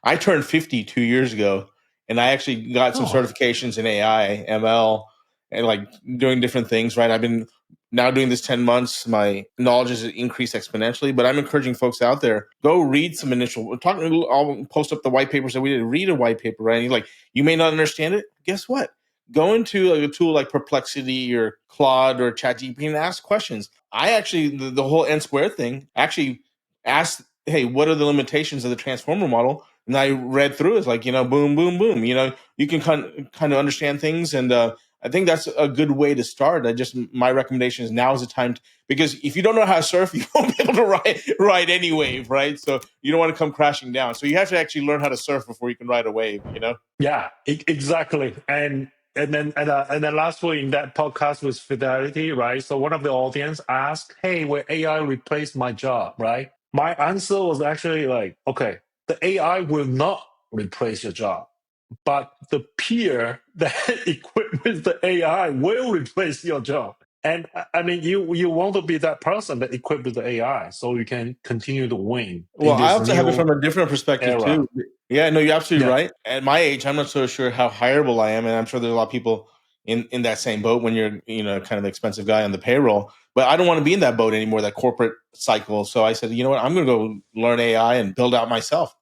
I turned 50 2 years ago, and I actually got some Oh, certifications in AI, ML, and like doing different things. Right. I've been now doing this 10 months. My knowledge has increased exponentially. But I'm encouraging folks out there, go read some initial. I'll post up the white papers that we did. Read a white paper, right? And you're like, you may not understand it. Guess what? Go into like a tool like Perplexity or Claude or ChatGPT and ask questions. I actually the whole N squared thing actually asked, hey, what are the limitations of the transformer model? And I read through it. It's like, boom, boom, boom. You can kind of understand things, and I think that's a good way to start. My recommendation is now is the time because if you don't know how to surf, you won't be able to ride any wave, right? So you don't want to come crashing down. So you have to actually learn how to surf before you can ride a wave. yeah, exactly. And then lastly in that podcast with Fidelity, right? So one of the audience asked, "Hey, will AI replace my job?" Right? My answer was actually like, "Okay, the AI will not replace your job, but the peer that equipped with the AI will replace your job." And I mean, you want to be that person that equipped with the AI, so you can continue to win Well, in I this also have it new from a different perspective era. too. Yeah, no, you're absolutely Yeah. right. At my age, I'm not so sure how hireable I am, and I'm sure there's a lot of people in that same boat when you're kind of expensive guy on the payroll. But I don't want to be in that boat anymore, that corporate cycle. So I said, you know what, I'm going to go learn AI and build out myself.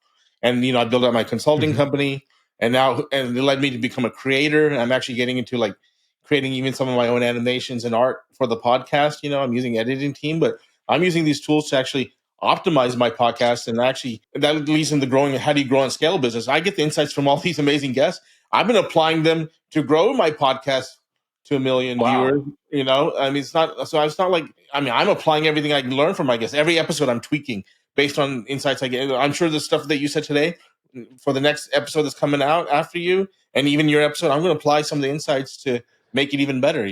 And I built out my consulting Hmm. company, and it led me to become a creator. And I'm actually getting into like creating even some of my own animations and art for the podcast. I'm using editing team, but I'm using these tools to actually optimize my podcast, and actually that leads into growing. How do you grow and scale a business? I get the insights from all these amazing guests. I've been applying them to grow my podcast to 1 million Wow. viewers. I mean, it's not like, I mean, I'm applying everything I can learn from my guests. Every episode I'm tweaking based on insights I get. I'm sure the stuff that you said today for the next episode that's coming out after you, and even your episode, I'm going to apply some of the insights to make it even better.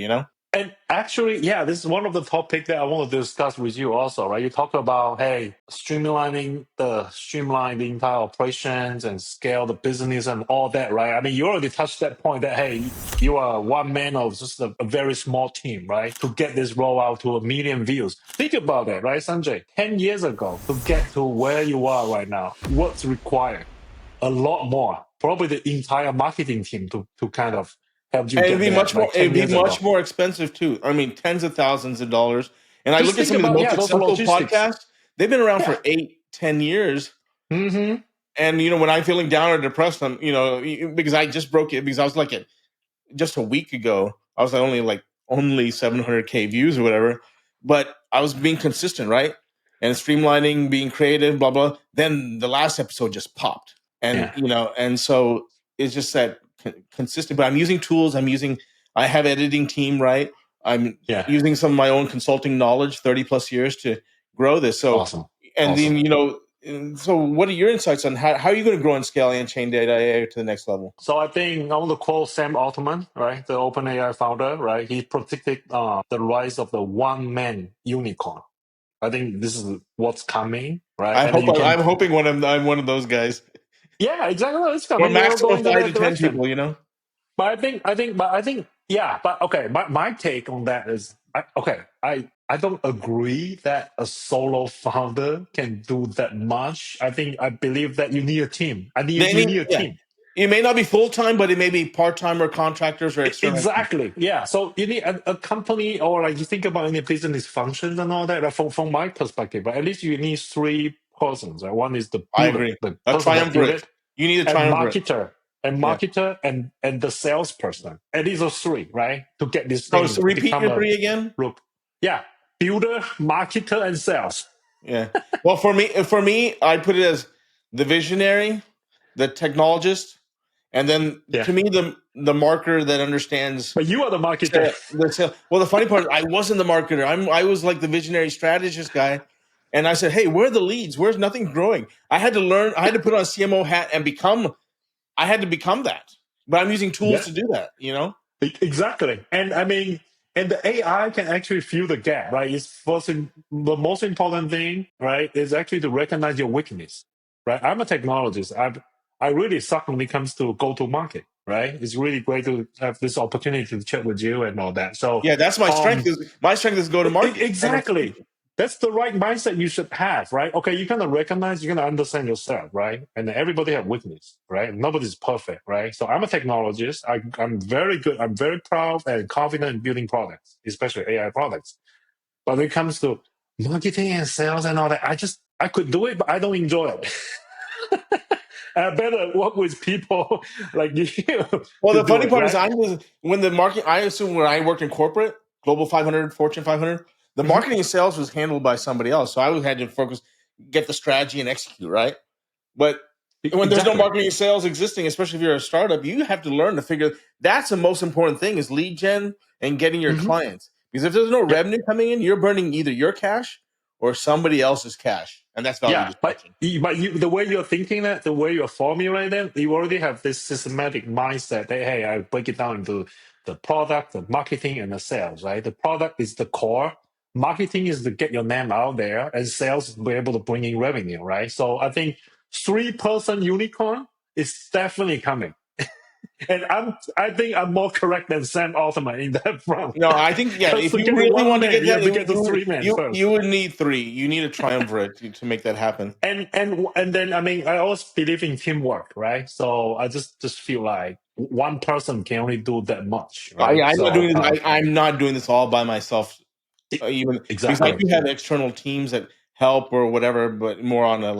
And actually, yeah, this is one of the topic that I want to discuss with you also, right? You talk about, hey, streamline the entire operations and scale the business and all that, right? I mean, you already touched that point that, hey, you are one man of just a very small team, right? To get this roll out to 1 million views. Think about that, right, Sanjay? 10 years ago to get to where you are right now, what's required? A lot more. Probably the entire marketing team to kind of help you And get there like it'd 10 be years much ago. more expensive too. I mean, tens of thousands of dollars. And I Just look at think some of the about, most yeah, those successful logistics. podcasts. They've been around Yeah. for 8, 10 years. Mm-hmm. And when I'm feeling down or depressed, because I just broke it, because I was like at just a week ago, I was at only 700K views or whatever, but I was being consistent, right? And streamlining, being creative, blah blah. Then the last episode just popped, and Yeah. and so it's just that consistent. But I'm using tools. I have editing team, right? I'm Yeah. using some of my own consulting knowledge, 30 plus years to grow this. So, Awesome. and then Awesome. and so what are your insights on how are you going to grow and scale AnChain.AI to the next level? So I think I want to quote Sam Altman, right, the OpenAI founder, right? He predicted the rise of the one-man unicorn. I think this is what's coming, right? And then you can, I'm hoping I'm one of those guys. yeah, exactly. It's Or coming. We're maximum going to five that to ten direction. people. But I think, yeah. But okay, my take on that is, I don't agree that a solo founder can do that much. I believe that you need a team. You need a Yeah. team. It may not be full time, but it may be part time or contractors or external. Exactly. Yeah. So you need a company, or like you think about any business functions and all that. Like from my perspective, but at least you need three persons. Right? One is the I builder, agree. the A person that built triumvirate. it, You need a and triumvirate. Yeah. marketer and the salesperson. At least those three, right? To get this So thing repeat become your a three again. look. Yeah. Builder, marketer, and sales. Yeah. Well, for me, I put it as the visionary, the technologist, And then Yeah. to me, the marketer that understands But you are the marketer. the sale. Well, the funny part is I wasn't the marketer. I was like the visionary strategist guy. And I said, hey, where are the leads? Where's nothing growing? I had to learn, I had to put on a CMO hat and I had to become that. But I'm using tools Yeah. to do that, you know? Exactly. And I mean, and the AI can actually fill the gap, right? The most important thing, right, is actually to recognize your weakness, right? I'm a technologist. I really suck when it comes to go to market, right? It's really great to have this opportunity to chat with you and all that. So, Yeah, that's my strength. um, My strength is go to market and Exactly. execution. That's the right mindset you should have, right? Okay, you're gonna recognize, you're gonna understand yourself, right? And then everybody have weakness, right? Nobody's perfect, right? So I'm a technologist. I'm very good. I'm very proud and confident in building products, especially AI products. But when it comes to marketing and sales and all that, I could do it, but I don't enjoy it. I better work with people like you Well, to the do funny it, part is right? when the market, I assume when I worked in corporate, Global 500, Fortune 500, the Mhm. marketing and sales was handled by somebody else. So I had to focus, get the strategy and execute, right? But when there's no Exactly. marketing and sales existing, especially if you're a startup, you have to learn to figure that's the most important thing is lead gen and getting your Mhm. clients. Because if there's no Yeah. revenue coming in, you're burning either your cash or somebody else's cash. And that's value Yeah, but destruction. the way you're thinking that, the way you're formulating that, you already have this systematic mindset that hey, I break it down into the product, the marketing, and the sales. Right, the product is the core. Marketing is to get your name out there, and sales is to be able to bring in revenue. Right, so I think 3-person unicorn is definitely coming, and I think I'm more correct than Sam Altman in that front. No, I think Because if to you get really one want to man, get you that, have to get to three men first. you would need three. You need a triumvirate to make that happen. And then I mean I always believe in teamwork, right? So I just feel like one person can only do that much, right? I'm not So doing this. I'm not doing this all by myself. Even because I exactly, do have external teams that help or whatever, but more on a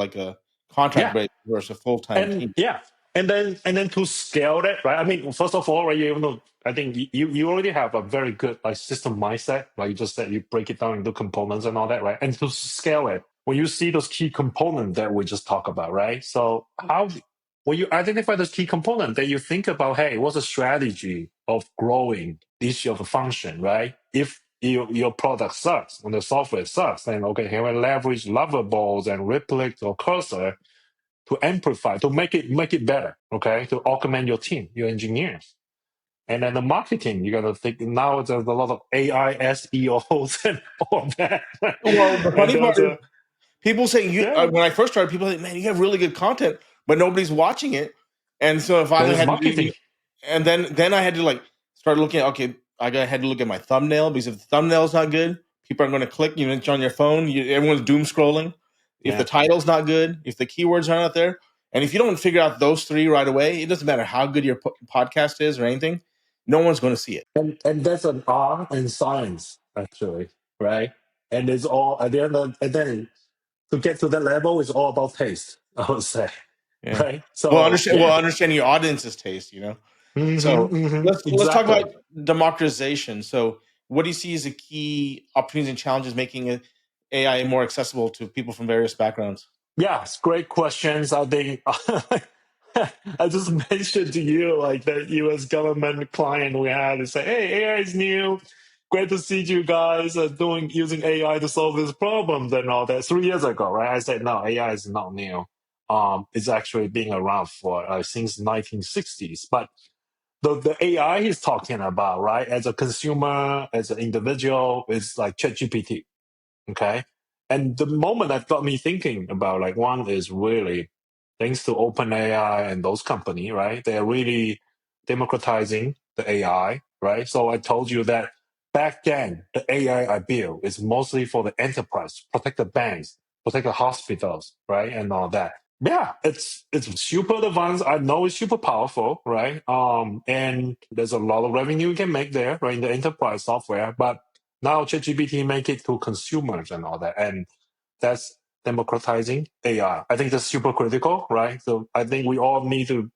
contract yeah. basis versus a full time And team. yeah, and then to scale that, right? I mean, first of all, right, you even though I think you already have a very good like system mindset, like you just said, you break it down into components and all that, right? And to scale it, when you see those key components that we just talked about, right? So how when you identify those key components, that you think about, hey, what's the strategy of growing each of the function, right? If your product sucks, when the software sucks, then okay, can we leverage leverables and replicate or cursor to amplify, to make it better, okay, to augment your team, your engineers. And then the marketing, you got to think now there's a lot of AI SEOs and all that. Well, the And funny part there's is people say yeah, when I first started, people say, "Man, you have really good content," but nobody's watching it. And so I that finally is had to marketing. and then I had to like start looking at okay, had to look at my thumbnail because if the thumbnail's not good, people are going to click. You know, it's on your phone. Everyone's doom scrolling. If the Yeah. title's not good, if the keywords aren't out there, and if you don't figure out those three right away, it doesn't matter how good your podcast is or anything. No one's going to see it. And that's an art and science, actually, right? And it's all at the end of, and then to get to that level, it's all about taste, I would say. Yeah. Right? So Well, yeah. understanding your audience's taste, you know. So let's talk Exactly. about democratization. So, what do you see as the key opportunities and challenges making AI more accessible to people from various backgrounds? Yeah, it's great questions. I think I just mentioned to you like that U.S. government client we had to say, "Hey, AI is new. Great to see you guys doing using AI to solve these problems and all that." 3 years ago, right? I said, "No, AI is not new. It's actually been around for since 1960s." But the AI he's talking about, right, as a consumer, as an individual, is like ChatGPT. Okay. And the moment that got me thinking about like one is really thanks to OpenAI and those company, right? They're really democratizing the AI, right? So I told you that back then the AI I built is mostly for the enterprise, protect the banks, protect the hospitals, right? And all that. Yeah, it's super advanced. I know it's super powerful, right? And there's a lot of revenue you can make there, right? In the enterprise software, but now ChatGPT make it to consumers and all that, and that's democratizing AI. I think that's super critical, right? So I think we all need to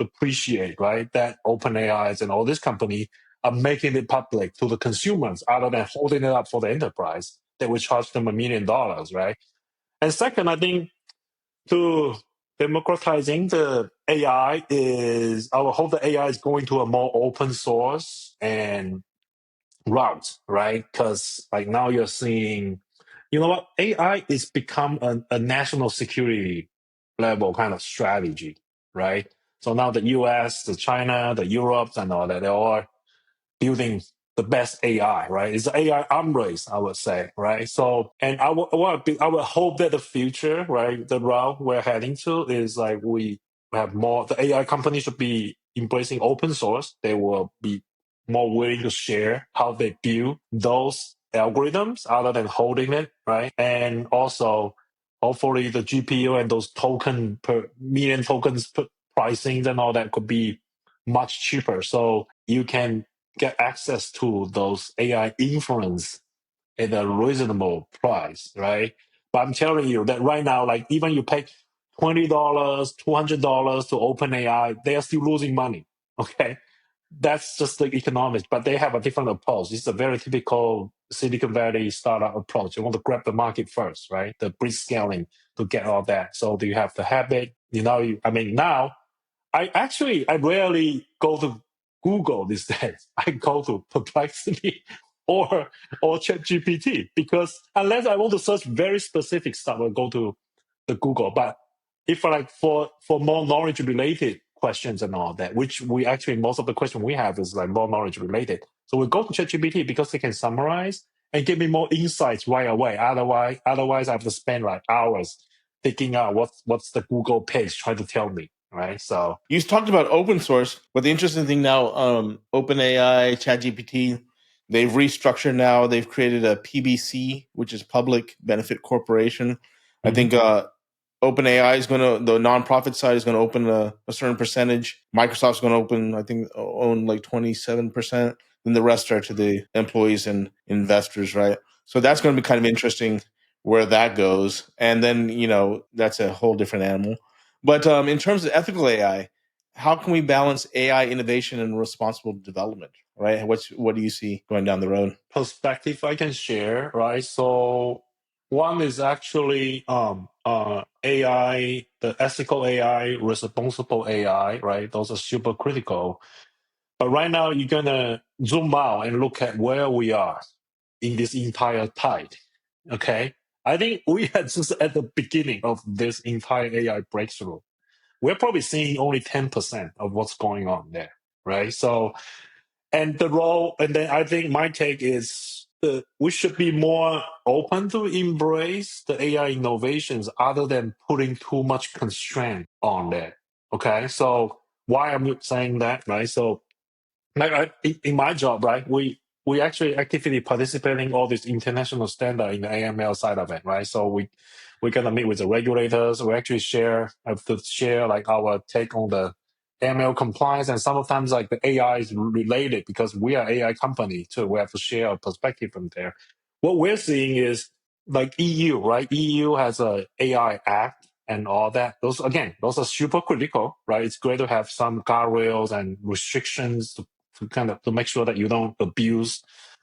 appreciate, right, that OpenAIs and all this company are making it public to the consumers other than holding it up for the enterprise that will charge them $1 million, right? And second, I think to democratizing the AI is, I would hope the AI is going to a more open source and route, right? Because like now you're seeing, you know what, AI is become a national security level kind of strategy, right? So now the US, the China, the Europe, and all that, they're all building the best AI, right? It's the AI arm race, I would say, right? So, and I would hope that the future, right, the route we're heading to is like we have more. The AI companies should be embracing open source. They will be more willing to share how they build those algorithms, other than holding it, right? And also, hopefully, the GPU and those token per million tokens per pricing and all that could be much cheaper. So you can get access to those AI inference at a reasonable price, right? But I'm telling you that right now, like even you pay $20, $200 to OpenAI, they are still losing money. Okay, that's just the economics. But they have a different approach. It's a very typical Silicon Valley startup approach. You want to grab the market first, right? The bridge scaling to get all that. So do you have the habit? I mean, now I rarely go to Google these days. I go to Perplexity or ChatGPT, because unless I want to search very specific stuff, I'll go to the Google. But if like for more knowledge related questions and all that, which we actually most of the question we have is like more knowledge related. So we go to ChatGPT because they can summarize and give me more insights right away. Otherwise I have to spend like hours figuring out what's the Google page trying to tell me, right? So You talked about open source, but the interesting thing now, OpenAI, ChatGPT, they've restructured now. They've created a PBC, which is Public Benefit Corporation. I think OpenAI is going to, the nonprofit side is going to open a certain percentage. Microsoft's going to open, I think, own like 27%. Then the rest are to the employees and investors, right? So that's going to be kind of interesting where that goes. And then, that's a whole different animal. But in terms of ethical AI, how can we balance AI innovation and responsible development, right? What do you see going down the road? perspective I can share, right? So one is actually AI, the ethical AI, responsible AI, right? Those are super critical. But right now you're gonna zoom out and look at where we are in this entire tide. Okay. I think we are just at the beginning of this entire AI breakthrough. We're probably seeing only 10% of what's going on there, right? So and the role, and then I think my take is we should be more open to embrace the AI innovations other than putting too much constraint on that. Okay, so why I'm saying that, right? So like in my job, right, we actually actively participating all this international standard in the AML side of it, right? So we're gonna meet with the regulators. We actually have to share like our take on the AML compliance, and sometimes like the AI is related because we are AI company too. We have to share our perspective from there. What we're seeing is like EU, right? EU has a AI Act and all that. Those are super critical, right? It's great to have some guardrails and restrictions to make sure that you don't abuse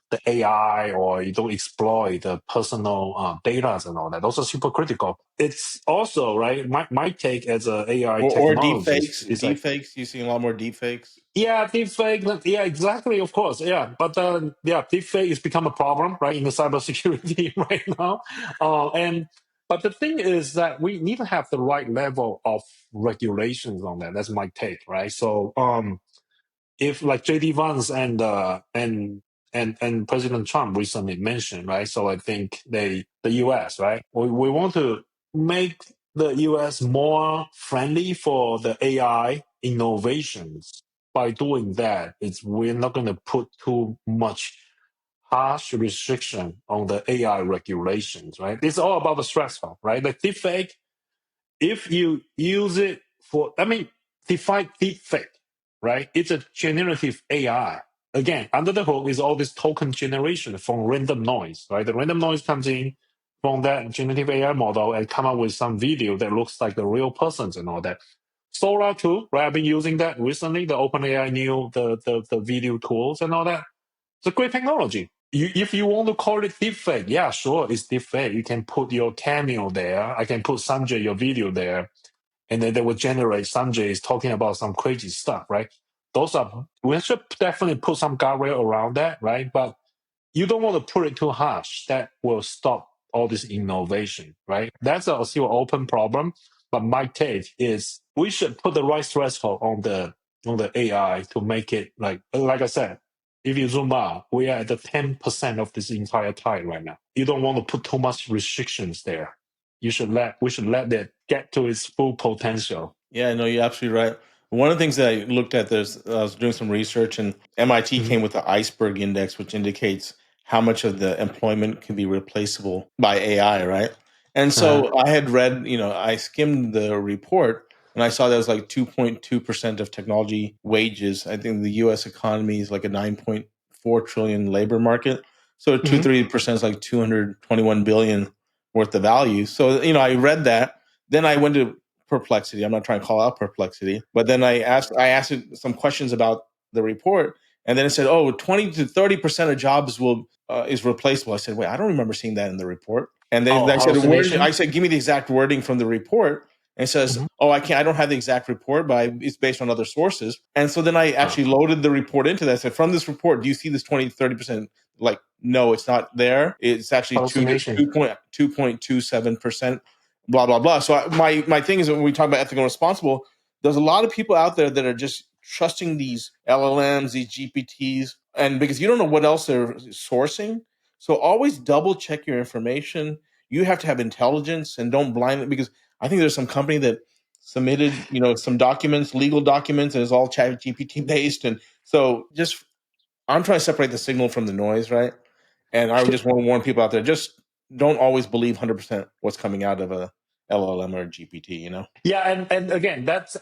the AI or you don't exploit the personal data and all that. Those are super critical. It's also right. My take as a AI Or technologist deepfakes. is like, Deepfakes. You seeing a lot more deepfakes? yeah, deepfake. Yeah, exactly. Of course. Yeah, but yeah, deepfake has become a problem, right, in the cybersecurity right now. And but the thing is that we need to have the right level of regulations on that. That's my take, right? So if like JD Vance and President Trump recently mentioned, right? So I think the US, right? We want to make the US more friendly for the AI innovations. By doing that, we're not going to put too much harsh restriction on the AI regulations, right? It's all about the threshold, right? The deepfake, if you use it for, I mean, define deepfake, right? It's a generative AI. Again, under the hood is all this token generation from random noise, right? The random noise comes in from that generative AI model and come up with some video that looks like the real persons and all that. Sora too, right? I've been using that recently, the OpenAI new, the video tools and all that. It's a great technology. If you want to call it deepfake, yeah, sure, it's deepfake. You can put your cameo there. I can put Sanjay, your video there. and then they will generate Sanjay is talking about some crazy stuff, right? We should definitely put some guardrail around that, right? But you don't want to put it too harsh. That will stop all this innovation, right? That's a still open problem. But my take is we should put the right threshold on the AI to make it like I said. If you zoom out, we are at the 10% of this entire pie right now. You don't want to put too much restrictions there. We should let it get to its full potential. Yeah, no, you're absolutely right. One of the things that I looked at, I was doing some research, and MIT Mhm. came with the iceberg index, which indicates how much of the employment can be replaceable by AI, right? And Uh-huh. so I had read, I skimmed the report, and I saw that was like 2.2% of technology wages. I think the US economy is like a 9.4 trillion labor market. So 2 Mhm. 3% is like 221 billion worth of value. So, I read that. Then I went to Perplexity. I'm not trying to call out Perplexity, but then I asked it some questions about the report, and then it said, "Oh, 20 to 30% of jobs will is replaceable." I said, "Wait, I don't remember seeing that in the report." And then Oh, I said, "Where?" I hallucination. said, "Give me the exact wording from the report." And it says, Mhm. "Oh, I can't. I don't have the exact report, but it's based on other sources." And so then I Oh, actually loaded the report into that. I said, "From this report, do you see this 20 to 30%?" Like, no, it's not there. It's actually hallucination. 2.27%, blah blah blah. So my thing is, when we talk about ethical and responsible, there's a lot of people out there that are just trusting these LLMs, these GPTs, and because you don't know what else they're sourcing. So always double check your information. You have to have intelligence, and don't blind it, because I think there's some company that submitted, some documents, legal documents, and it's all chat GPT based. And so just, I'm trying to separate the signal from the noise, right? And I would just want to warn people out there, just don't always believe 100% what's coming out of a LLM or a GPT, Yeah, and again, that's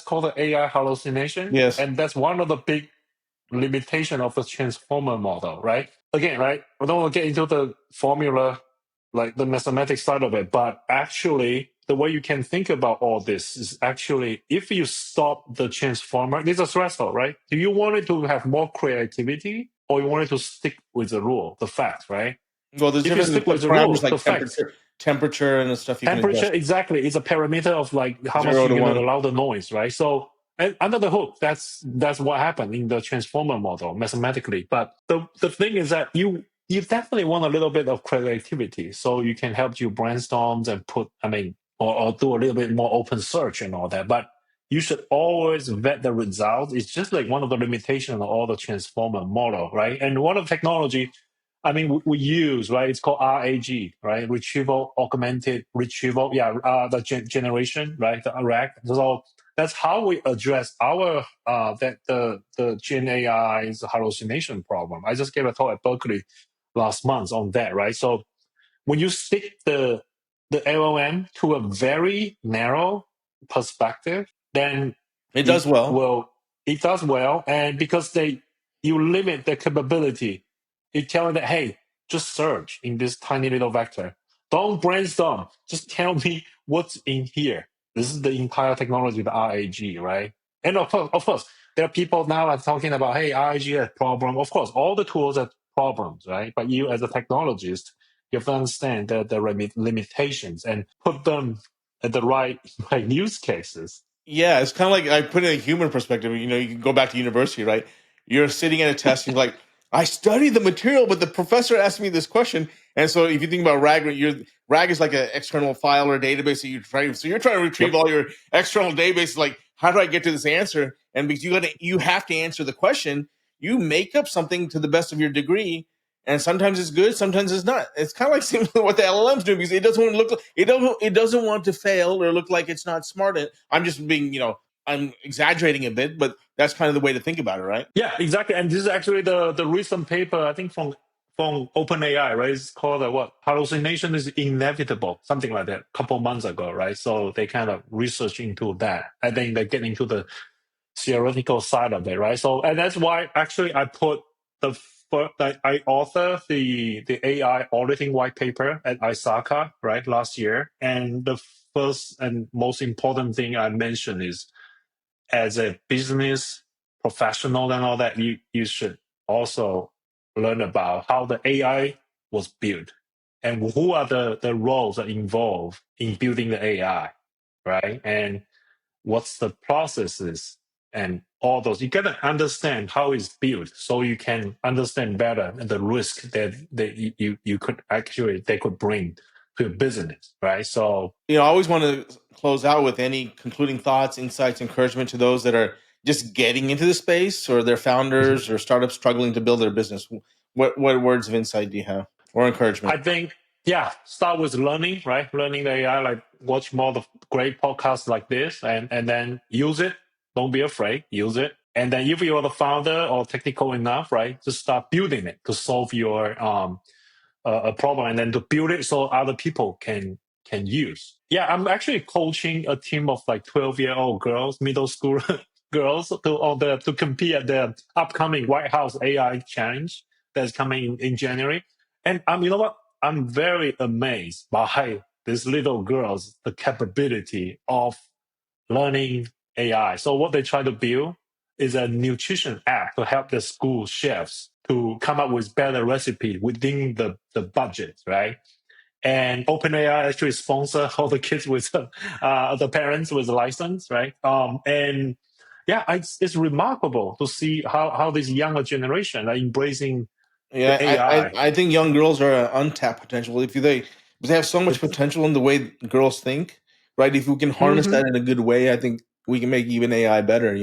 called an AI hallucination, Yes. and that's one of the big limitation of the transformer model, right? Again, right? I don't want to get into the formula, like the mathematics side of it, but actually, the way you can think about all this is actually if you stop the transformer, there's a threshold, right? Do you want it to have more creativity, or you want it to stick with the rule, the facts, right? Well, there's If you different stick with the parameters rule, the like facts, temperature and the stuff you can temperature, adjust. exactly, is a parameter of like how much 0 you're to going to 1. allow the noise, right? So, and under the hood, that's what happened in the transformer model mathematically. But the thing is that you definitely want a little bit of creativity, so you can help you brainstorm and or do a little bit more open search and all that. But you should always vet the results. It's just like one of the limitations of all the transformer model, right? And one of technology, we use, right? It's called RAG, right? Retrieval augmented retrieval. Yeah, the generation, right? The RAG. So that's how we address our the Gen AI's hallucination problem. I just gave a talk at Berkeley last month on that, right? So when you stick the LLM to a very narrow perspective, then It it does well. will it does well, and because you limit the capability, you tell it that hey, just search in this tiny little vector. Don't brainstorm. Just tell me what's in here. This is the entire technology, the RAG, right? And of course, there are people now are talking about, hey, RAG has problem. Of course, all the tools have problems, right? But you, as a technologist, you have to understand the limitations and put them at the right right use cases. Yeah, it's kind of like, I put it in a human perspective. You can go back to university, right? You're sitting at a test, and you're like, I studied the material, but the professor asked me this question. And so if you think about RAG, RAG is like an external file or database that you're trying to retrieve Yep. all your external databases. Like, how do I get to this answer? And because you have to answer the question, you make up something to the best of your degree. And sometimes it's good, sometimes it's not. It's kind of like similar to what the LLMs do, because it doesn't want to it doesn't want to fail or look like it's not smart. I'm just being, I'm exaggerating a bit, but that's kind of the way to think about it, right? Yeah, exactly. And this is actually the recent paper, I think from OpenAI, right? It's called what? Hallucination is inevitable, something like that, a couple months ago, right? So they kind of research into that. I think they get into the theoretical side of it, right? So, and that's why actually I put I author the AI auditing white paper at ISACA, right, last year. And the first and most important thing I mentioned is, as a business professional and all that, you should also learn about how the AI was built and who are the roles that involved in building the AI. right? And what's the processes and all those. You gotta understand how it's built so you can understand better the risk that you could actually they could bring to your business, right? So I always want to close out with any concluding thoughts, insights, encouragement to those that are just getting into the space, or their founders or startups struggling to build their business. What words of insight do you have, or encouragement? I think, yeah, start with learning, right? Learning the AI, like watch more of great podcasts like this, and then use it. Don't be afraid, use it. And then if you're the founder or technical enough, right, just start building it to solve your a problem, and then to build it so other people can use. Yeah, I'm actually coaching a team of like 12-year-old girls, middle school girls, to compete at the upcoming White House AI Challenge that's coming in January. And you know what? I'm very amazed by these little girls, the capability of learning AI. So what they try to build is a nutrition app to help the school chefs to come up with better recipe within the budget, right? And OpenAI actually sponsor all the kids with the parents with a license, right? And yeah, it's remarkable to see how this younger generation are embracing Yeah, the AI. I think young girls are untapped potential. If they have so much potential in the way girls think, right? If we can harness Mhm. that in a good way, I think we can make even AI better.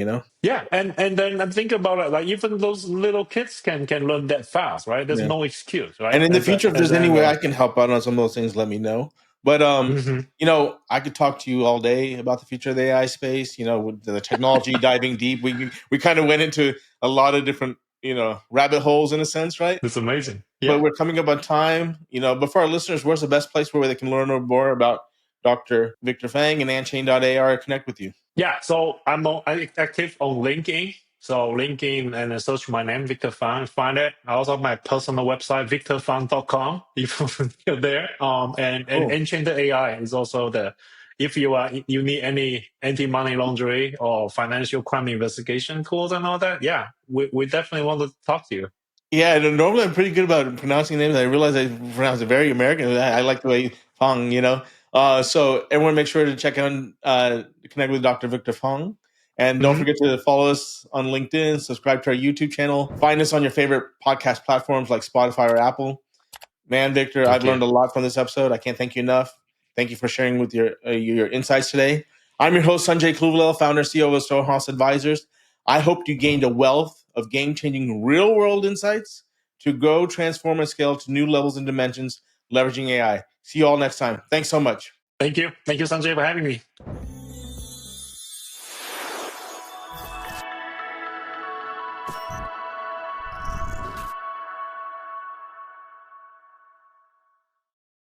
Yeah, and then I'm thinking about it, like even those little kids can learn that fast, right? There's Yeah. no excuse, And right? in the future, if As there's any an way I can help out on some of those things, let me know. But mhm. I could talk to you all day about the future of the AI space. With the technology diving deep, we kind of went into a lot of different rabbit holes in a sense, right? It's amazing. But Yeah. we're coming up on time. But for our listeners, where's the best place where they can learn more about Dr. Victor Fang and AnChain.AI connect with you? Yeah, so I'm active on LinkedIn. So LinkedIn and then search my name, Victor Fang, find it. I also have my personal website, victorfang.com, if you're there. And Cool. Enchained AI is also the, if you need any anti-money laundering or financial crime investigation tools and all that, yeah, we definitely want to talk to you. Yeah, normally I'm pretty good about pronouncing names. I realize I pronounce it very American. I like the way Fang. So everyone make sure to check out, connect with Dr. Victor Fang. And don't Mhm. forget to follow us on LinkedIn, subscribe to our YouTube channel, find us on your favorite podcast platforms like Spotify or Apple. Man, Victor, I've Thank you. learned a lot from this episode. I can't thank you enough. Thank you for sharing with your insights today. I'm your host, Sanjay Kalluvilayil, founder CEO of Stonehaas Advisors. I hope you gained a wealth of game-changing real-world insights to grow, transform, and scale to new levels and dimensions, leveraging AI. See you all next time. Thanks so much. Thank you. Thank you, Sanjay, for having me.